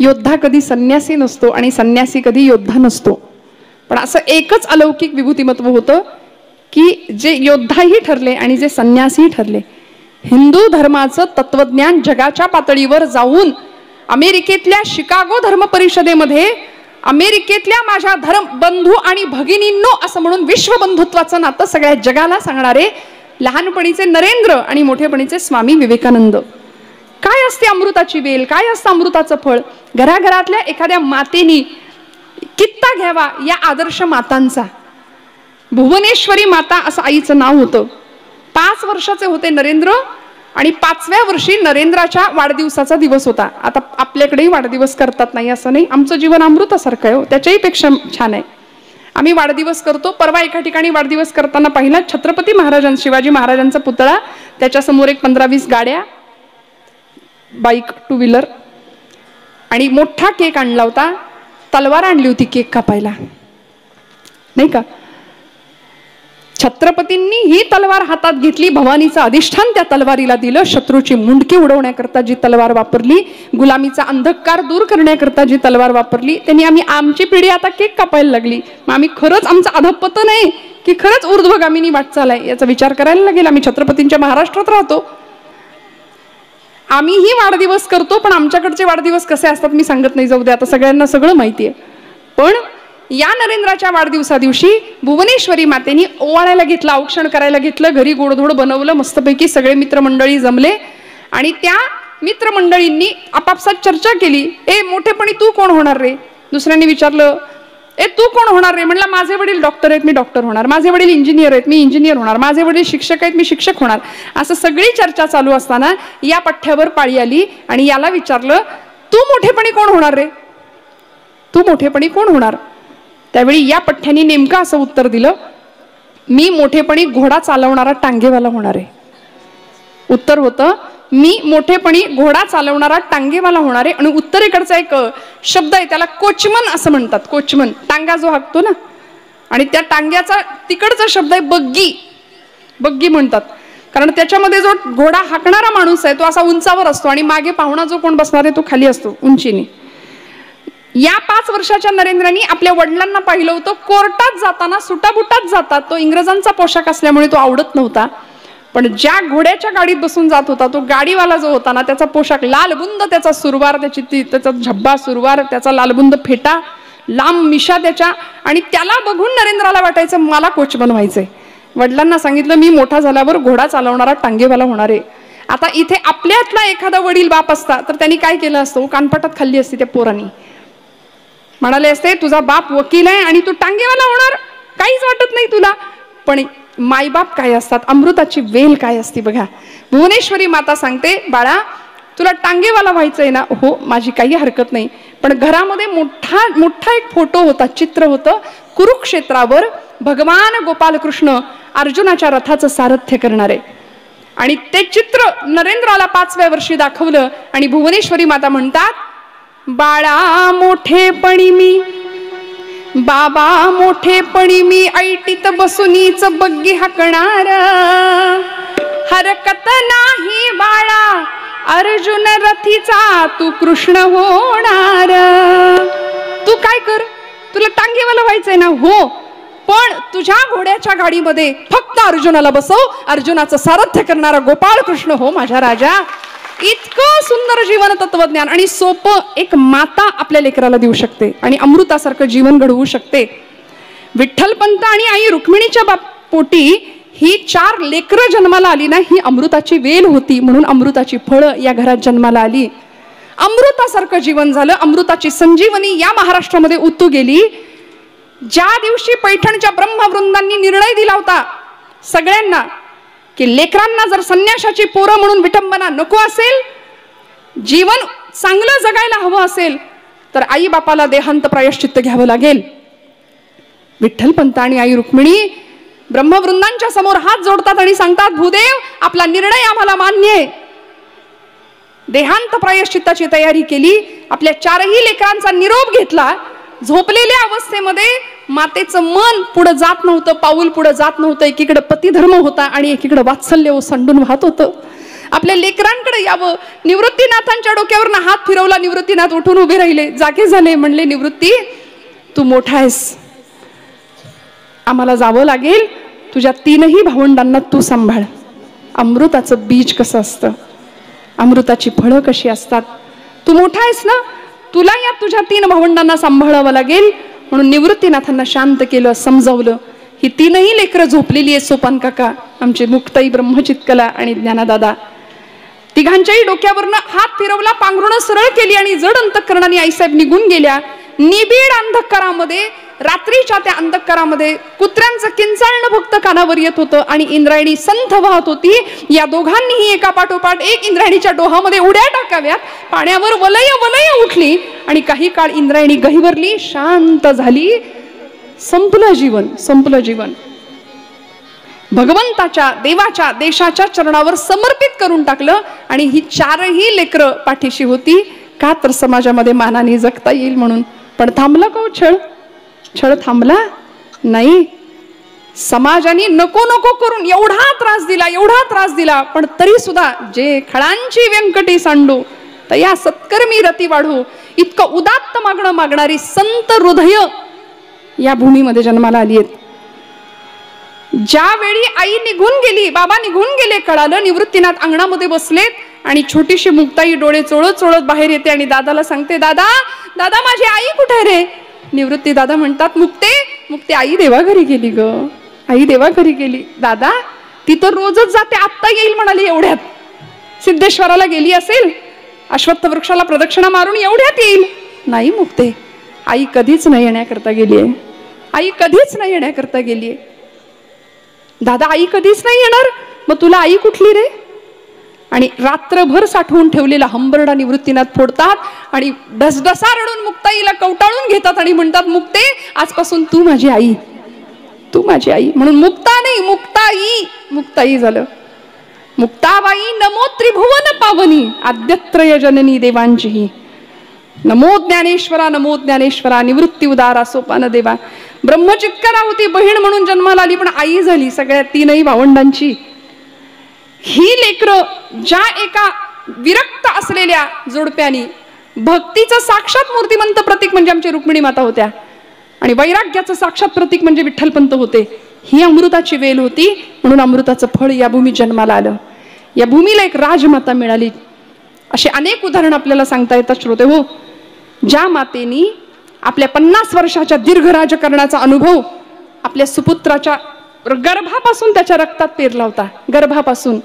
योद्धा कधी संन्यासी नसतो आणि संन्यासी कधी योद्धा नसतो. पण असं एकच अलौकिक विभूतिमत्व होतं की जे योद्धाही ठरले आणि जे संन्यासीही ठरले. हिंदू धर्माचं तत्वज्ञान जगाच्या पातळीवर जाऊन अमेरिकेतल्या शिकागो धर्म परिषदेमध्ये अमेरिकेतल्या माझ्या धर्म बंधू आणि भगिनींनो असं म्हणून विश्वबंधुत्वाचं नातं सगळ्या जगाला सांगणारे लहानपणीचे नरेंद्र आणि मोठेपणीचे स्वामी विवेकानंद. काय असते अमृताची वेल, काय असतं अमृताचं फळ. घराघरातल्या एखाद्या मातेनी कित्ता घ्यावा या आदर्श मातांचा. भुवनेश्वरी माता असं आईचं नाव होतं. 5 वर्षाचे होते नरेंद्र आणि 5व्या वर्षी नरेंद्राच्या वाढदिवसाचा दिवस होता. आता आपल्याकडेही वाढदिवस करतात नाही असं नाही, आमचं जीवन अमृतासारखं आहे, त्याच्याही पेक्षा छान आहे. आम्ही वाढदिवस करतो. परवा एका ठिकाणी वाढदिवस करताना पाहिला छत्रपती महाराजांचा, शिवाजी महाराजांचा पुतळा, त्याच्यासमोर एक 15-20 गाड्या, बाईक, 2 व्हीलर आणि मोठा केक आणला होता. तलवार आणली होती केक कापायला, नाही का. छत्रपतींनी ही तलवार हातात घेतली, भवानीचं अधिष्ठान त्या तलवारीला दिलं. शत्रूची मुंडकी उडवण्याकरता जी तलवार वापरली, गुलामीचा अंधकार दूर करण्याकरता जी तलवार वापरली, त्यांनी आमची पिढी आता केक कापायला लागली. मग आम्ही खरंच आमचं अधपतन आहे की खरंच ऊर्ध्वगामिनी वाटचाल आहे याचा विचार करायला लागेल. आम्ही छत्रपतींच्या महाराष्ट्रात राहतो, आम्हीही वाढदिवस करतो, पण आमच्याकडचे वाढदिवस कसे असतात मी सांगत नाही, जाऊ दे, आता सगळ्यांना सगळं माहिती आहे. पण या नरेंद्राच्या वाढदिवसा दिवशी भुवनेश्वरी मातेनी ओवाळायला घेतलं, औक्षण करायला घेतलं, घरी गोडधोड बनवलं, मस्तपैकी सगळे मित्रमंडळी जमले आणि त्या मित्रमंडळींनी आपापसात चर्चा केली. ए मोठेपणी तू कोण होणार रे? दुसऱ्यांनी विचारलं, ए तू कोण होणार रे? म्हणलं माझे वडील डॉक्टर आहेत, मी डॉक्टर होणार. माझे वडील इंजिनियर आहेत, मी इंजिनियर होणार. माझे वडील शिक्षक आहेत, मी शिक्षक होणार. असं सगळी चर्चा चालू असताना या पठ्ठ्यावर पाळी आली आणि याला विचारलं, तू मोठेपणी कोण होणार रे? तू मोठेपणी कोण होणार? त्यावेळी या पठ्ठ्याने नेमकं असं उत्तर दिलं, मी मोठेपणी घोडा चालवणारा टांगेवाला होणार आहे. उत्तर होतं, मी मोठेपणी घोडा चालवणारा टांगेवाला होणार आहे. आणि उत्तरेकडचा एक शब्द आहे, त्याला कोचमन असं म्हणतात. कोचमन, टांगा जो हाकतो ना, आणि त्या टांग्याचा तिकडचा शब्द आहे बग्गी. बग्गी म्हणतात, कारण त्याच्यामध्ये जो घोडा हाकणारा माणूस आहे तो असा उंचावर असतो आणि मागे पाहुणा जो कोण बसणार आहे तो खाली असतो उंचीने. या 5 वर्षाच्या नरेंद्रांनी आपल्या वडिलांना पाहिलं होतं कोर्टात जाताना सुटाबुटात जातात. तो इंग्रजांचा पोशाख असल्यामुळे तो आवडत नव्हता, पण ज्या घोड्याच्या गाडीत बसून जात होता तो गाडीवाला जो होता ना, त्याचा पोशाख लालबुंद, त्याचा सुरवार, त्याचा झब्बा सुरवार, त्याचा लालबुंद फेटा, लांब मिशा त्याच्या, आणि त्याला बघून नरेंद्राला वाटायचं मला कोच बनवायचंय. वडिलांना सांगितलं मी मोठा झाल्यावर घोडा चालवणारा टांगेवाला होणार आहे. आता इथे आपल्यातला एखादा वडील बाप असता तर त्यांनी काय केलं असतं? कानपाटात खाल्ली असती त्या पोरांनी. म्हणाले असते तुझा बाप वकील आहे आणि तू टांगेवाला होणार, काहीच वाटत नाही तुला. पण मायबाप काय असतात, अमृताची वेल काय असते बघा. भुवनेश्वरी माता सांगते, बाळा तुला टांगेवाला व्हायचंय ना? हो, माझी काही हरकत नाही. पण घरामध्ये मोठा एक फोटो होता, चित्र होतं. कुरुक्षेत्रावर भगवान गोपालकृष्ण अर्जुनाच्या रथाचं सारथ्य करणारे, आणि ते चित्र नरेंद्राला 5व्या वर्षी दाखवलं. आणि भुवनेश्वरी माता म्हणतात, बाळा मोठेपणी मी, बाबा मोठेपणी मी ऐटीत बसूनीच बग्गी हाकणार, हरकत नाही बाळा अर्जुन रथीचा तू कृष्ण होणार. तू काय कर, तुला टांगेवाला व्हायचंय ना? हो, पण तुझ्या घोड्याच्या गाडीमध्ये फक्त अर्जुनाला बसव, अर्जुनाचं सारथ्य करणारा गोपाळ कृष्ण हो माझ्या राजा. इतकं सुंदर जीवन तत्वज्ञान आणि सोपं एक माता आपल्या लेकराला देऊ शकते आणि अमृतासारखं जीवन घडवू शकते. विठ्ठलपंत आणि आई रुक्मिणीच्या पोटी ही 4 लेकरं जन्माला आली ना, ही अमृताची वेल होती. म्हणून अमृताची फळं या घरात जन्माला आली. अमृतासारखं जीवन झालं. अमृताची संजीवनी या महाराष्ट्रामध्ये उतू गेली. ज्या दिवशी पैठणच्या ब्रह्मवृंदांनी निर्णय दिला होता सगळ्यांना की लेकरांना जर संन्याशाची पोरं म्हणून विटंबना नको असेल, जीवन चांगलं जगायला हवं असेल, तर आई बापाला देहांत प्रायश्चित्त घ्यावं लागेल. विठ्ठलपंत आणि आई रुक्मिणी ब्रह्मवृंदांच्या समोर हात जोडतात आणि सांगतात, भूदेव आपला निर्णय आम्हाला मान्य आहे. देहांत प्रायश्चित्ताची तयारी केली. आपल्या 4ही लेकरांचा निरोप घेतला. झोपलेल्या अवस्थेमध्ये मातेचं मन पुढे जात नव्हतं, पाऊल पुढे जात नव्हतं. एकीकडे पतिधर्म होता आणि एकीकडे वात्सल्य ओसंडून वाहत होतं. आपल्या लेकरांकडे यावं. निवृत्तीनाथांच्या डोक्यावरनं हात फिरवला. निवृत्तीनाथ उठून उभे राहिले, जागे झाले. म्हणले, निवृत्ती तू मोठा आहेस, आम्हाला जावं लागेल. तुझ्या 3ही भावंडांना तू सांभाळ. अमृताचं बीज कसं असतं, अमृताची फळं कशी असतात, तू मोठा आहेस ना, तुला या तुझ्या 3 भावंडांना सांभाळावं लागेल. म्हणून निवृत्तीनाथांना शांत केलं, समजावलं. ही 3ही लेकरं झोपलेली आहे. सोपान काका, आमचे मुक्ताई, ब्रह्मचित्कला आणि ज्ञानदादा, तिघांच्याही डोक्यावरनं हात फिरवला, पांघरुणं सरळ केली आणि जड अंतःकरणाने आईसाहेब निघून गेल्या. निबिड अंधकारामध्ये, रात्रीच्या त्या अंधकारामध्ये कुत्र्यांचं किंचाळणं फक्त कानावर येत होतं आणि इंद्रायणी संथ वाहत होती. या दोघांनीही एका पाठोपाठ एक इंद्रायणीच्या डोहामध्ये उड्या टाकाव्यात. पाण्यावर वलय वलय उठली आणि काही काळ इंद्रायणी गहिवरली, शांत झाली. संपलं जीवन, संपलं जीवन. भगवंताच्या, देवाच्या, देशाच्या चरणावर समर्पित करून टाकलं. आणि ही 4ही लेकरं पाठीशी होती, का तर समाजामध्ये मानाने जगता येईल म्हणून. पण थांबला का छळ? छळ थांबला नाही. समाजाने नको नको करून एवढा त्रास दिला, एवढा त्रास दिला. पण तरी सुद्धा जे खळांची व्यंकटी सांडू तया सत्कर्मी रती वाढू, इतकं उदात्त मागणं मागणारी संत हृदय या भूमीमध्ये जन्माला आली आहेत. ज्यावेळी आई निघून गेली, बाबा निघून गेले, कळालं. निवृत्तीनाथ अंगणामध्ये बसलेत आणि छोटीशी मुक्ताई डोळे चोळत चोळत बाहेर येते आणि दादाला सांगते, दादा दादा माझी आई कुठे रे? निवृत्ती दादा म्हणतात, मुक्ते मुक्ते आई देवाघरी गेली ग, आई देवाघरी गेली. दादा ती तर रोजच जाते, आत्ता येईल म्हणाली एवढ्यात. सिद्धेश्वराला गेली असेल, अश्वत्थ वृक्षाला प्रदक्षिणा मारून एवढ्यात येईल. नाही मुक्ते, आई कधीच नाही येण्याकरता गेलीये, आई कधीच नाही येण्याकरता गेलीये. दादा आई कधीच नाही येणार, मग तुला आई कुठली रे? आणि रात्रभर साठवून ठेवलेला हंबरडा निवृत्तीनाथ फोडतात आणि ढसढसा रडून मुक्ताईला कवटाळून घेतात आणि म्हणतात, मुक्ते आजपासून तू माझी आई, तू माझी आई. म्हणून मुक्ता नाही, मुक्ताई, मुक्ताई झालं. मुक्ताबाई नमो त्रिभुवन पावनी, आद्यत्रय जननी देवांची. नमो ज्ञानेश्वरा, नमो ज्ञानेश्वरा, निवृत्ती उदारा सोपान देवा. ब्रह्मचित्कला होती, बहीण म्हणून जन्माला आली, पण आई झाली सगळ्या 3ही भावंडांची. ही लेकरं ज्या एका विरक्त असलेल्या जोडप्यानी, भक्तीचं साक्षात मूर्तिमंत प्रतीक म्हणजे आमची रुक्मिणी माता होत्या आणि वैराग्याचं साक्षात प्रतीक म्हणजे विठ्ठलपंत होते. ही अमृताची वेल होती, म्हणून अमृताचं फळ या भूमीत जन्माला आलं. या भूमीला एक राजमाता मिळाली. असे अनेक उदाहरण आपल्याला सांगता येतात श्रोते हो. ज्या मातेनी आपल्या 50 वर्षाच्या दीर्घ राजकारणाचा अनुभव आपल्या सुपुत्राच्या गर्भापासून त्याच्या रक्तात पेरला होता, गर्भापासून.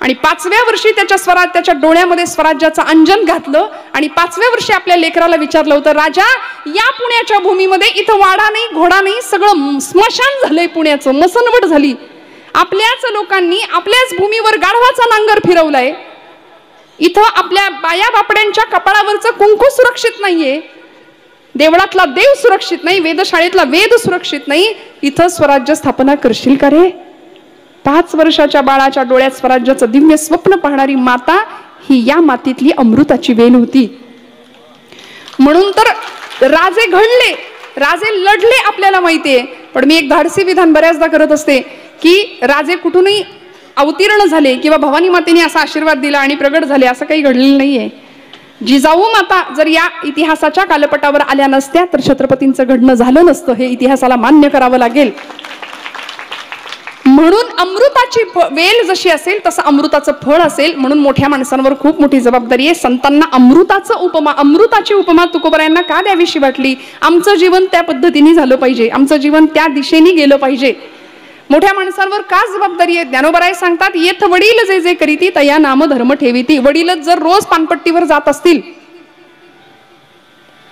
आणि 5व्या वर्षी त्याच्या डोळ्यामध्ये स्वराज्याचं अंजन घातलं आणि 5व्या वर्षी आपल्या लेकराला विचारलं होतं, राजा या पुण्याच्या भूमीमध्ये इथं वाडा नाही, घोडा नाही, सगळं स्मशान झालंय, पुण्याचं मसनवट झाली. आपल्याच लोकांनी आपल्याच भूमीवर गाढवाचा नांगर फिरवलाय. इथं आपल्या बाया बापड्यांच्या कपाळावरचं कुंकू सुरक्षित नाहीये, देवळातला देव सुरक्षित नाही, वेदशाळेतला वेद सुरक्षित नाही. इथं स्वराज्य स्थापना करशील का रे? 5 वर्षाच्या बाळाच्या डोळ्यात स्वराज्याचं दिव्य स्वप्न पाहणारी माता ही या मातीतली अमृताची वेल होती. म्हणून तर राजे घडले, राजे लढले आपल्याला माहितीये. पण मी एक धाडसी विधान बऱ्याचदा करत असते की राजे कुठूनही अवतीर्ण झाले किंवा भवानी मातेने असा आशीर्वाद दिला आणि प्रगट झाले असं काही घडलेलं नाहीये. जिजाऊ माता जर या इतिहासाच्या कालपटावर आल्या नसत्या तर छत्रपतींचं घडणं झालं नसतं, हे इतिहासाला मान्य करावं लागेल. म्हणून अमृताची वेल जशी असेल तसं अमृताचं फळ असेल. म्हणून मोठ्या माणसांवर खूप मोठी जबाबदारी आहे. संतांना अमृताची उपमा तुकोबरायांना का द्यावीशी वाटली? आमचं जीवन त्या पद्धतीने झालं पाहिजे, आमचं जीवन त्या दिशेने गेलं पाहिजे. मोठ्या माणसांवर का जबाबदारी आहे? ज्ञानोबराय सांगतात, येथ वडील जे जे करीती तया नाम धर्म ठेवीती. वडीलच जर रोज पानपट्टीवर जात असतील,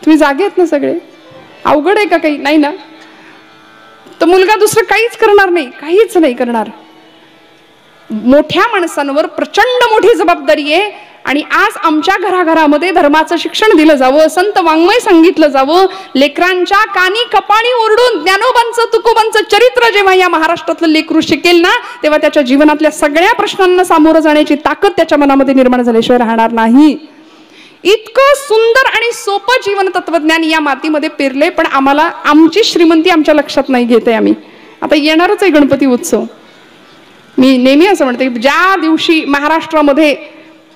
तुम्ही जागे आहेत ना सगळे? अवघड आहे का काही? नाही ना. तर मुलगा दुसरं काहीच करणार नाही, काहीच नाही करणार. मोठ्या माणसांवर प्रचंड मोठी जबाबदारी आहे आणि आज आमच्या घराघरामध्ये धर्माचं शिक्षण दिलं जावं, संत वाङ्मय सांगितलं जावं, लेकरांच्या कानी कपाळी ओरडून ज्ञानोबांचं तुकोबांचं चरित्र जेव्हा या महाराष्ट्रातलं लेकरू शिकेल ना, तेव्हा त्याच्या जीवनातल्या सगळ्या प्रश्नांना सामोरं जाण्याची ताकद त्याच्या मनामध्ये निर्माण झाल्याशिवाय राहणार नाही. इतकं सुंदर आणि सोपं जीवन तत्वज्ञान या मातीमध्ये पेरले, पण आम्हाला आमची श्रीमंती आमच्या लक्षात नाही घेते. आम्ही आता येणारच आहे गणपती उत्सव. मी नेहमी असं म्हणते, ज्या दिवशी महाराष्ट्रामध्ये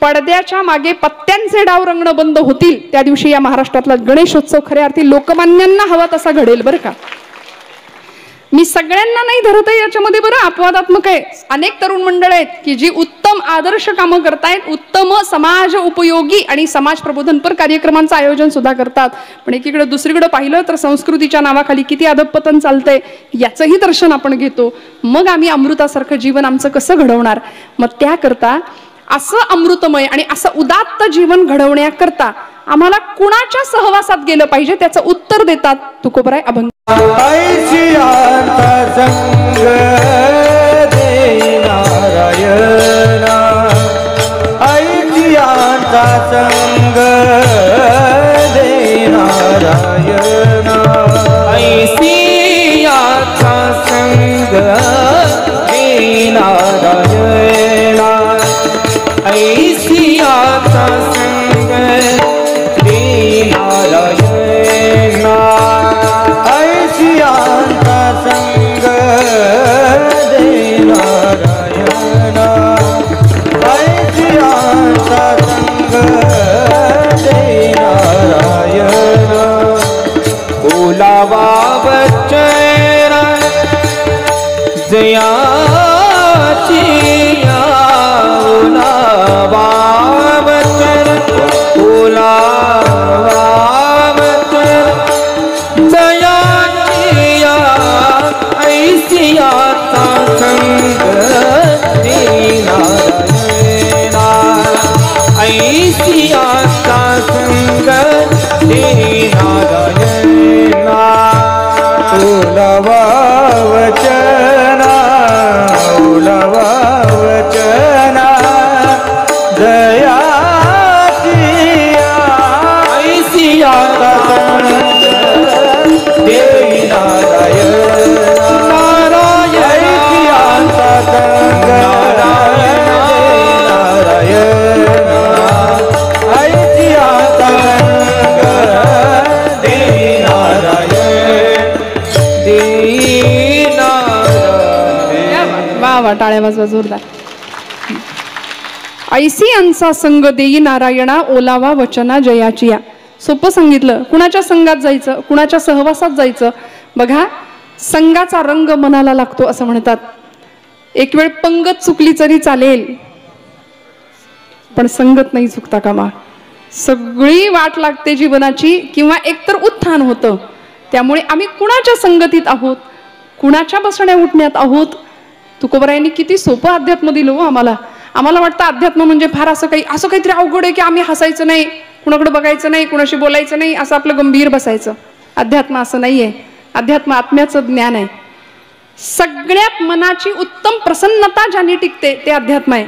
पडद्याच्या मागे पत्त्यांचे डाव रंगणं बंद होतील, त्या दिवशी या महाराष्ट्रातला गणेशोत्सव खऱ्या अर्थी लोकमान्यांना हवा तसा घडेल बरं का. मी सगळ्यांना नाही धरत आहे याच्यामध्ये बरं, अपवादात्मक आहे. अनेक तरुण मंडळ आहेत की जी उत्तम आदर्श कामं करतायत, उत्तम समाज उपयोगी आणि समाज प्रबोधनपर कार्यक्रमांचं आयोजन सुद्धा करतात. पण एकीकडे दुसरीकडे पाहिलं तर संस्कृतीच्या नावाखाली किती अधपतन चालतंय याचंही दर्शन आपण घेतो. मग आम्ही अमृतासारखं जीवन आमचं कसं घडवणार? मग त्याकरता असं अमृतमय आणि असं उदात्त जीवन घडवण्याकरता आम्हाला कुणाच्या सहवासात गेलं पाहिजे त्याचं उत्तर देतात तुकोबराय अभंग. ऐशियांचा संग दे नारायणा, ऐशियांचा संग दे नारायणा, ऐशियांचा संग दे नारायणा, ऐशियांचा संग दे नारायणा, ऐशियांचा संग दे नारायणा, ऐशियांचा संग दे नारायणा, बोलावा वचन जयाची बोलावा वचन, बोलावा वचन जयाची ऐशियाचा संग दे नारायणा, ऐशियाचा संग दे नारायणा, बोलावा वचना, बोलावा वचना जयाची ऐशियाचा संग दे नारायणा, ऐशियाचा संग नारायणा, ऐशियाचा संग दे नारायण, दे नारायण. वा वा, टाळ्या वाजवा जोरदार. ऐशियांचा संग देई नारायणा, ओलावा वचना जयाची या. सोपं सांगितलं. कुणाच्या संघात जायचं, कुणाच्या सहवासात जायचं. बघा, संघाचा रंग मनाला लागतो असं म्हणतात. एक वेळ पंगत चुकली तरी चालेल, पण संगत नाही चुकता कामा. सगळी वाट लागते जीवनाची, किंवा एकतर उत्थान होतं. त्यामुळे आम्ही कुणाच्या संगतीत आहोत, कुणाच्या बसण्या उठण्यात आहोत. तुकोबरायांनी किती सोपं अध्यात्म दिलं हो आम्हाला. आम्हाला वाटतं अध्यात्म म्हणजे फार असं काहीतरी अवघड आहे की आम्ही हसायचं नाही, कुणाकडे बघायचं नाही, कुणाशी बोलायचं नाही, असं आपलं गंभीर बसायचं. अध्यात्म असं नाहीये. अध्यात्म आत्म्याचं ज्ञान आहे. सगळ्यात मनाची उत्तम प्रसन्नता ज्याने टिकते ते अध्यात्म आहे.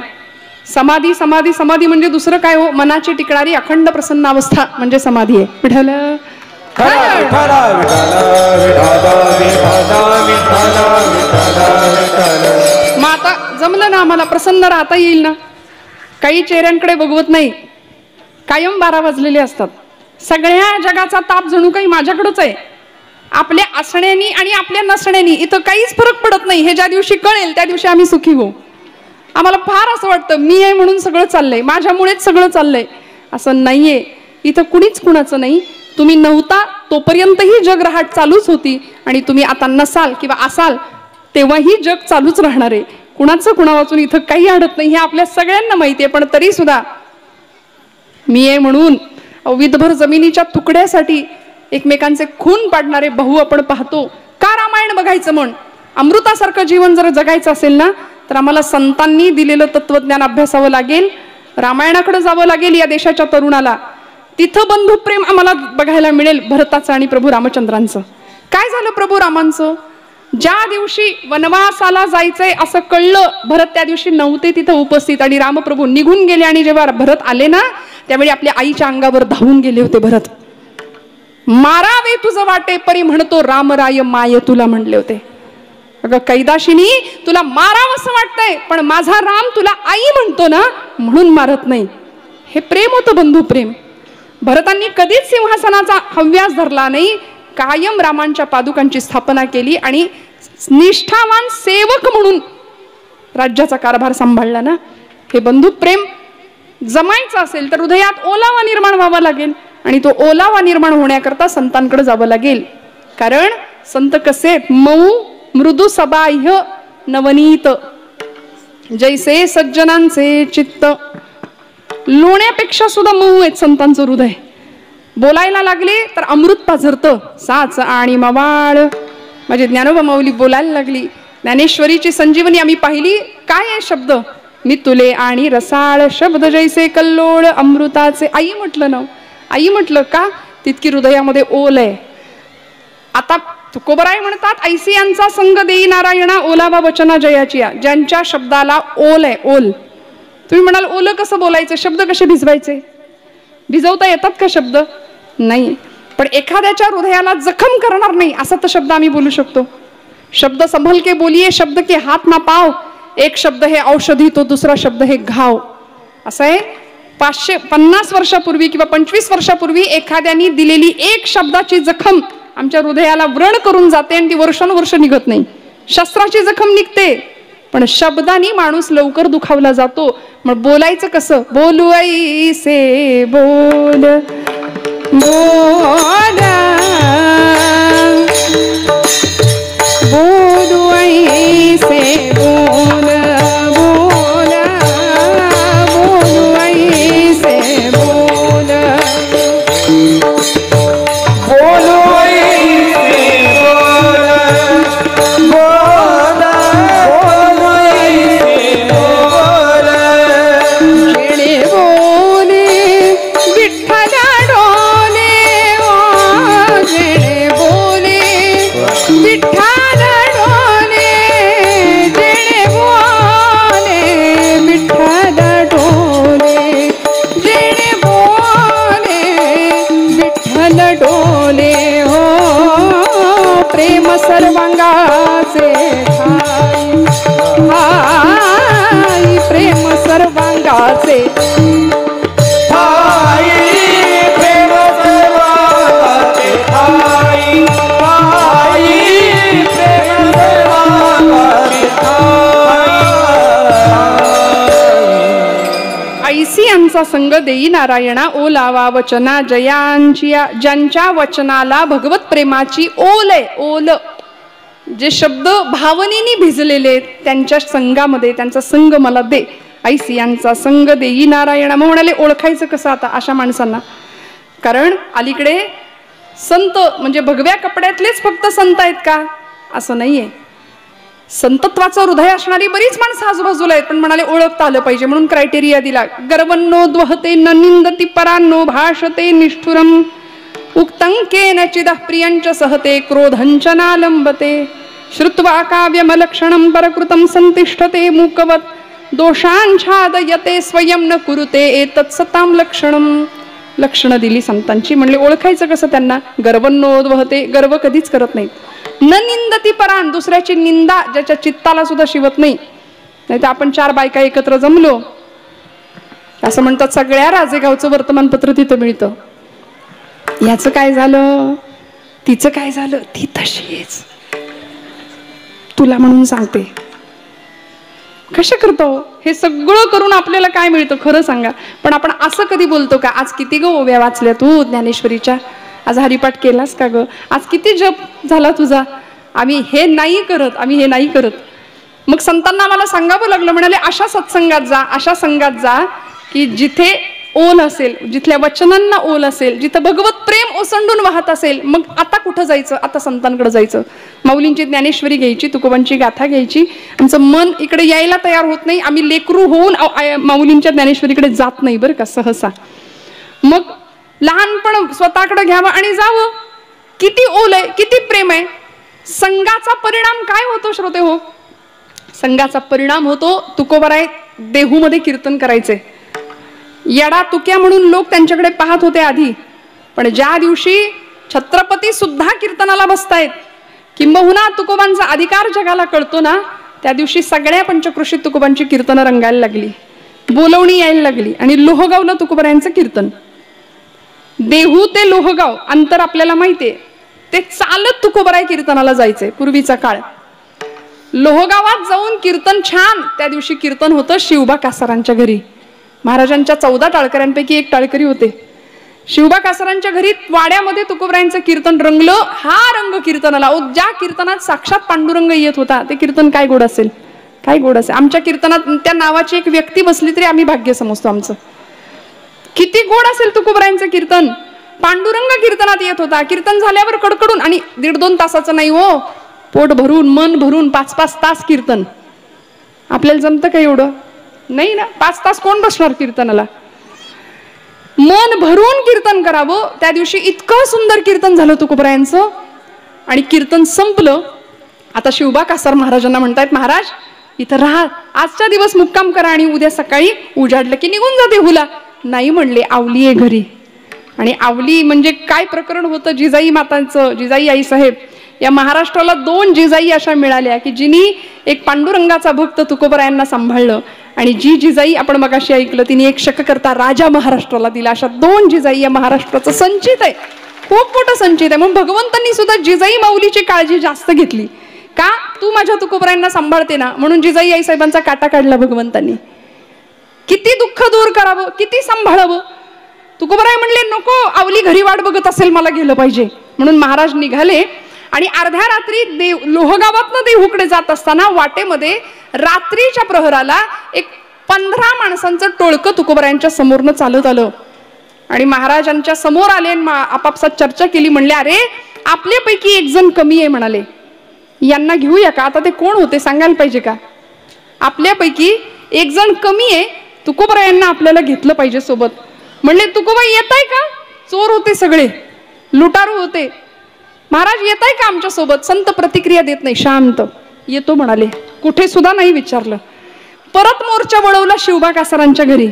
समाधी समाधी समाधी म्हणजे दुसरं काय हो, मनाची टिकणारी अखंड प्रसन्न अवस्था म्हणजे समाधी आहे. विठ्ठल मग आता जमलं ना आम्हाला, प्रसन्न राहता येईल ना. काही चेहऱ्यांकडे बघवत नाही, कायम 12 वाजलेले असतात. सगळ्या जगाचा ताप जणू काही माझ्याकडेच आहे. आपल्या असण्यानी आणि आपल्या नसण्यानी इथं काहीच फरक पडत नाही. हे ज्या दिवशी कळेल त्या दिवशी आम्ही सुखी होऊ. आम्हाला फार असं वाटतं मी आहे म्हणून सगळं चाललंय, माझ्यामुळेच सगळं चाललंय. असं नाहीये. इथं कुणीच कुणाचं नाही. तुम्ही नव्हता तोपर्यंतही जग रहाट चालूच होती, आणि तुम्ही आता नसाल किंवा असाल तेव्हाही जग चालूच राहणार आहे. कुणाचं कुणा वाचून इथं काही अडत नाही, हे आपल्या सगळ्यांना माहिती आहे. पण तरी सुद्धा मी आहे म्हणून विधभर जमिनीच्या तुकड्यासाठी एकमेकांचे खून पाडणारे भाऊ आपण पाहतो. का रामायण बघायचं म्हण? अमृतासारखं जीवन जर जगायचं असेल ना, तर आम्हाला संतांनी दिलेलं तत्वज्ञान अभ्यासावं लागेल. रामायणाकडे जावं लागेल या देशाच्या तरुणाला. तिथं बंधुप्रेम आम्हाला बघायला मिळेल भरताचं आणि प्रभू रामचंद्रांचं. काय झालं प्रभू रामांचं? ज्या दिवशी वनवासाला जायचंय असं कळलं, भरत त्या दिवशी नव्हते तिथं उपस्थित आणि रामप्रभू निघून गेले. आणि जेव्हा भरत आले ना, त्यावेळी आपल्या आईच्या अंगावर धावून गेले होते भरत. मारावे तुझं वाटे परी म्हणतो रामराय माय तुला म्हणले होते. अगं कैदाशिनी, तुला मारावंसं वाटतंय, पण माझा राम तुला आई म्हणतो ना, म्हणून मारत नाही. हे प्रेम होतं, बंधू प्रेम. भरतांनी कधीच सिंहासनाचा हव्यास धरला नाही, कायम रामांच्या पादुकांची स्थापना केली आणि निष्ठावान सेवक म्हणून राज्याचा कारभार सांभाळला ना. हे बंधू प्रेम जमायचं असेल तर हृदयात ओलावा निर्माण व्हावा लागेल आणि तो ओलावा निर्माण होण्याकरता संतांकडे जावं लागेल. कारण संत कसे मऊ मृदू सबाह्य नवनीत, जैसे सज्जनांचे चित्त. लोण्यापेक्षा सुद्धा मऊ आहेत संतांचं हृदय. बोलायला लागले तर अमृत पाझरतं, साच आणि मवाळ. माझे ज्ञानोबा माऊली बोलायला लागली. ज्ञानेश्वरीची संजीवनी आम्ही पाहिली. काय आहे शब्द? मी तुले आणि रसाळ शब्द जैसे कल्लोळ अमृताचे. आई म्हटलं ना, आई म्हटलं का? तितकी हृदयामध्ये ओल आहे. आता तुकोबराय म्हणतात, ऐसी यांचा संग देई नारायणा ओलावा वचना जयाची. ज्यांच्या शब्दाला ओल आहे, ओल. तुम्ही म्हणाल ओलं कसं बोलायचं, शब्द कसे भिजवायचे? भिजवता येतात का शब्द? नाही. पण एखाद्याच्या हृदयाला जखम करणार नाही असा तर शब्द आम्ही बोलू शकतो. शब्द संभल के बोलिये, शब्द के हात ना पाव. एक शब्द हे औषधी, तो दुसरा शब्द हे घाव. असं आहे. 550 वर्षापूर्वी किंवा 25 वर्षापूर्वी एखाद्याने दिलेली एक शब्दाची जखम आमच्या हृदयाला व्रण करून जाते आणि ती वर्षानुवर्ष निघत नाही. शस्त्राची जखम निघते, पण शब्दानी माणूस लवकर दुखावला जातो. मग बोलायचं कसं? बोलू ऐसे बोल बोल, बोलू ऐसे बोल बोल, बोलू ऐसे बोल, बोलू ऐसे बोल बोल, बोलू ऐसे बोल. जेणे बोले विठ्ठल डोले, ओ जेणे बोले विठ्ठल डोले, जेणे बोले विठ्ठल डोले, जेणे बोले विठ्ठल डोले. हो प्रेम सर्वांगाचे ठाई, हाय प्रेम सर्वांगाचे ठाई, प्रेम सर्वांगाचे ठाई, ठाई, प्रेम सर्वांगाचे ठाई. ऐसी यांचा संग देई नारायणा ओलावा वचना जयांची. ज्यांच्या वचनाला भगवत प्रेमाची ओल आहे, ओल. जे शब्द भावनेनी भिजलेले त्यांच्या संघामध्ये, त्यांचा संग मला दे. ऐसी यांचा संग देई नारायणा. मग म्हणाले ओळखायचं कसं आता अशा माणसांना? कारण अलीकडे संत म्हणजे भगव्या कपड्यातलेच फक्त संत आहेत का? असं नाहीये. संतत्वाचं हृदय असणारी बरीच माणसं आजूबाजूला आहेत, पण म्हणाले ओळखता आलं पाहिजे म्हणून क्रायटेरिया दिला. गर्वन्नो द्वहते न निंदती परान्नो भाषते निष्ठुरम, उक्तंकेन चिदः प्रियंच सहते क्रोधंच नालंबते, श्रुत्वा काव्यमलक्षणं परकृतं संतिष्ठते मूकवत्, दोषांछादयते स्वयं न कुरुते एतत् सतां लक्षणं. लक्षणं दिली संतांची. म्हणले ओळखायचं कसं त्यांना? गर्वन्नोद्वहते, गर्व कधीच करत नाहीत. न निंदती परान, दुसऱ्याची निंदा ज्याच्या चित्ताला सुद्धा शिवत नाही. नाही तर आपण 4 बायका एकत्र जमलो असं म्हणतात, सगळ्या राजेगावचं वर्तमानपत्र तिथं मिळतं. याचं काय झालं, तिचं काय झालं, ती तशीच तुला म्हणून सांगते. कशा करतो हे सगळं करून आपल्याला काय मिळतं खरं सांगा? पण आपण असं कधी बोलतो का? आज किती ग ओव्या वाचल्या तू ज्ञानेश्वरीच्या? आज हरिपाठ केलास का ग? आज किती जप झाला तुझा? आम्ही हे नाही करत, आम्ही हे नाही करत. मग संतांना आम्हाला सांगावं लागलं. म्हणाले अशा सत्संगात जा, अशा संघात जा की जिथे ओल असेल, जिथल्या वचनांना ओल असेल, जिथं भगवत प्रेम ओसंडून वाहत असेल. मग आता कुठं जायचं? आता संतांकडे जायचं. माऊलींची ज्ञानेश्वरी घ्यायची, तुकोबांची गाथा घ्यायची. आमचं मन इकडे यायला तयार होत नाही. आम्ही लेकरू होऊन माऊलींच्या ज्ञानेश्वरीकडे जात नाही बरं का सहसा. मग लहानपण स्वतःकडे घ्यावं आणि जावं. किती ओल आहे, किती प्रेम आहे. संघाचा परिणाम काय होतो श्रोते हो? संघाचा परिणाम होतो, तुकोबाराय देहूमध्ये कीर्तन करायचे. येडा तुक्या म्हणून लोक त्यांच्याकडे पाहत होते आधी, पण ज्या दिवशी छत्रपती सुद्धा कीर्तनाला बसतायत, किंबहुना तुकोबांचा अधिकार जगाला कळतो ना, त्या दिवशी सगळ्या पंचक्रोशीत तुकोबांची कीर्तनं रंगायला लागली, बोलवणी यायला लागली. आणि लोहगावला तुकोबारायांचं कीर्तन. देहू ते लोहगाव अंतर आपल्याला माहितीये, ते चालत तुकोबाराय कीर्तनाला जायचे पूर्वीचा काळ. लोहगावात जाऊन कीर्तन छान. त्या दिवशी कीर्तन होतं शिवबा कासारांच्या घरी. महाराजांच्या 14 टाळकऱ्यांपैकी एक टाळकरी होते. शिवबा कासारांच्या घरी वाड्यामध्ये तुकोबारायांचं कीर्तन रंगलं. हा रंग कीर्तनाला, ज्या कीर्तनात साक्षात पांडुरंग येत होता ते कीर्तन काय गोड असेल, काय गोड असेल. आमच्या कीर्तनात त्या नावाची एक व्यक्ती बसली तरी आम्ही भाग्य समजतो आमचं. किती गोड असेल तुकोबारायांचं कीर्तन. पांडुरंग कीर्तनात येत होता. कीर्तन झाल्यावर कडकडून, आणि 1.5-2 तासाचं नाही हो, पोट भरून मन भरून 5-5 तास कीर्तन. आपल्याला जमतं का एवढं? नाही ना. 5 तास कोण बसणार कीर्तनाला? मन भरून कीर्तन करावं. त्या दिवशी इतकं सुंदर कीर्तन झालं तुकोबारायांचं. आणि कीर्तन संपलं. आता शिवबा कासार महाराजांना म्हणतायत, महाराज इथं राहा, आजचा दिवस मुक्काम करा आणि उद्या सकाळी उजाडलं की निघून जा देहूला. नाही म्हणले, आवली आहे घरी. आणि आवली म्हणजे काय प्रकरण होतं जिजाई मातांचं. जिजाई आई साहेब, या महाराष्ट्राला 2 जिजाई अशा मिळाल्या की जिनी एक पांडुरंगाचा भक्त तुकोबारायांना सांभाळलं, आणि जी जिजाई आपण मगाशी ऐकलं तिने एक शककर्ता राजा महाराष्ट्राला दिला. अशा 2 जिजाई या महाराष्ट्राचं संचित आहे, खूप मोठं संचित आहे. म्हणून भगवंतांनी सुद्धा जिजाई माऊलीची काळजी जास्त घेतली. का? तू माझ्या तुकोबारायांना सांभाळते ना, म्हणून जिजाई आई साहेबांचा काटा काढला भगवंतांनी. किती दुःख दूर करावं, किती सांभाळावं. तुकोबाराय म्हणले, नको, आवली घरी वाट बघत असेल, मला गेलं पाहिजे. म्हणून महाराज निघाले. आणि अर्ध्या रात्री लोहगावातनं देहूकडे जात असताना वाटेमध्ये रात्रीच्या प्रहराला एक 15 माणसांचं टोळकं तुकोबारायांच्या समोरनं चालत आलं. आणि महाराजांच्या समोर आले, आपापसात चर्चा केली. म्हणले, अरे आपल्यापैकी एक जण कमी आहे म्हणाले, यांना घेऊया का? आता ते कोण होते सांगायला पाहिजे का? आपल्यापैकी एक जण कमी आहे, तुकोबारायांना आपल्याला घेतलं पाहिजे सोबत. म्हणले, तुकोबा येताय का? चोर होते सगळे, लुटारू होते. महाराज येताय का आमच्या सोबत? संत प्रतिक्रिया देत नाही, शांत. येतो म्हणाले, कुठे सुद्धा नाही विचारलं. परत मोर्चा वळवला शिवबा कासारांच्या घरी.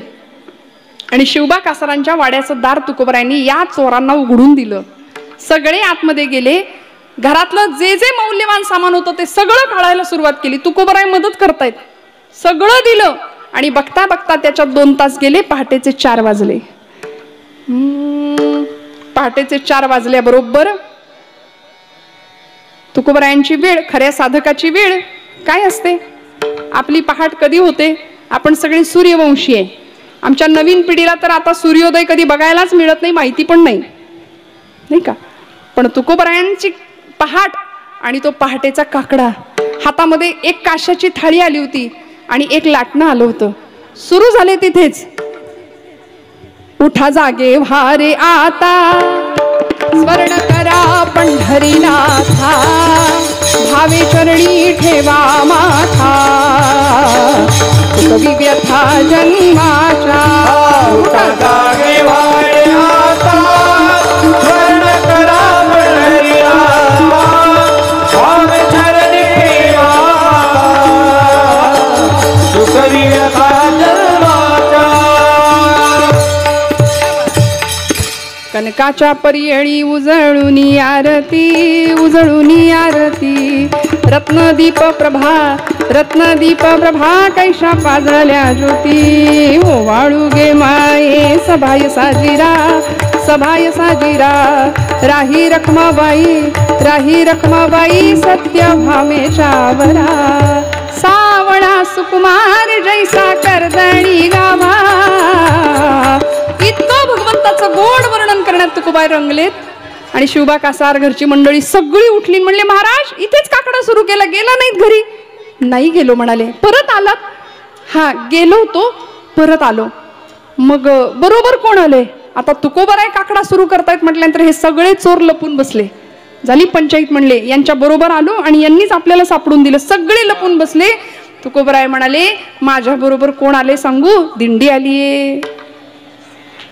आणि शिवबा कासारांच्या वाड्याचं दार तुकोबारायांनी या चोरांना उघडून दिलं. सगळे आतमध्ये गेले. घरातलं जे जे मौल्यवान सामान होतं ते सगळं काढायला सुरुवात केली. तुकोबाराय मदत करतायत. सगळं दिलं. आणि बघता बघता त्याच्यात 2 तास गेले. पहाटेचे 4 वाजले. पहाटेचे 4 वाजल्याबरोबर तुकोबारायांची वेळ, खऱ्या साधकाची वेळ काय असते? आपली पहाट कधी होते? आपण सगळे सूर्यवंशी आहे. आमच्या नवीन पिढीला तर आता सूर्योदय कधी बघायलाच मिळत नाही, माहिती पण नाही, नाही का? पण तुकोबारायांची पहाट आणि तो पहाटेचा काकडा, हातामध्ये एक काशाची थाळी आली होती आणि एक लाटणं आलं होतं. सुरू झाले तिथेच, उठा जागे व्हारे आता, स्वर्ण करा पंढरीनाथा, भावे चरणी ठेवा माथा, कवी व्यथा जन्माच्या. उठा जागे व्हारे आता, स्वर्ण करा पंढरीनाथा, भावे चरणी ठेवा, कवी व्यथा जन्माच्या. कनकाच्या पर्यळी उजळुनी आरती, उजळुनी आरती, रत्नदीप प्रभा, रत्नदीप प्रभा, कैशा पाजळल्या ज्योती. ओवाळू गे माये सभाय साजिरा, सभाय साजिरा, राही रखमाबाई, राही रखमाबाई, सत्य भामेच्या वरा. सावळा सुकुमार जैसा कर्दळी गाभा. इतकं भगवंताचं गोड वर्णन करण्यात तुकोबाई रंगलेत. आणि शिवबा कासार घरची मंडळी सगळी उठली. म्हणले, महाराज इथेच काकडा सुरू केला, गेला नाहीत घरी? नाही गेलो म्हणाले. परत आलात? हा गेलो होतो, परत आलो. मग बरोबर कोण आले? आता तुकोबाराय काकडा सुरू करतायत म्हटल्यानंतर हे सगळे चोर लपून बसले. झाली पंचायत. म्हणले, यांच्या बरोबर आलो आणि यांनीच आपल्याला सापडून दिलं. सगळे लपून बसले. तुकोबाराय म्हणाले, माझ्या बरोबर कोण आले सांगू? दिंडी आलीये.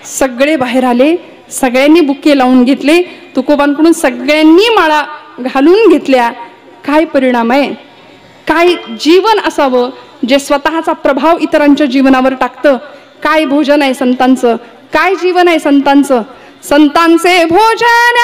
सगळे बाहेर आले. सगळ्यांनी बुके लावून घेतले. तुकोबांकडून सगळ्यांनी माळा घालून घेतल्या. काय परिणाम आहे, काय जीवन असावं जे स्वतःचा प्रभाव इतरांच्या जीवनावर टाकतं, काय भोजन आहे संतांचं, काय जीवन आहे संतांचं. संतांचे भोजन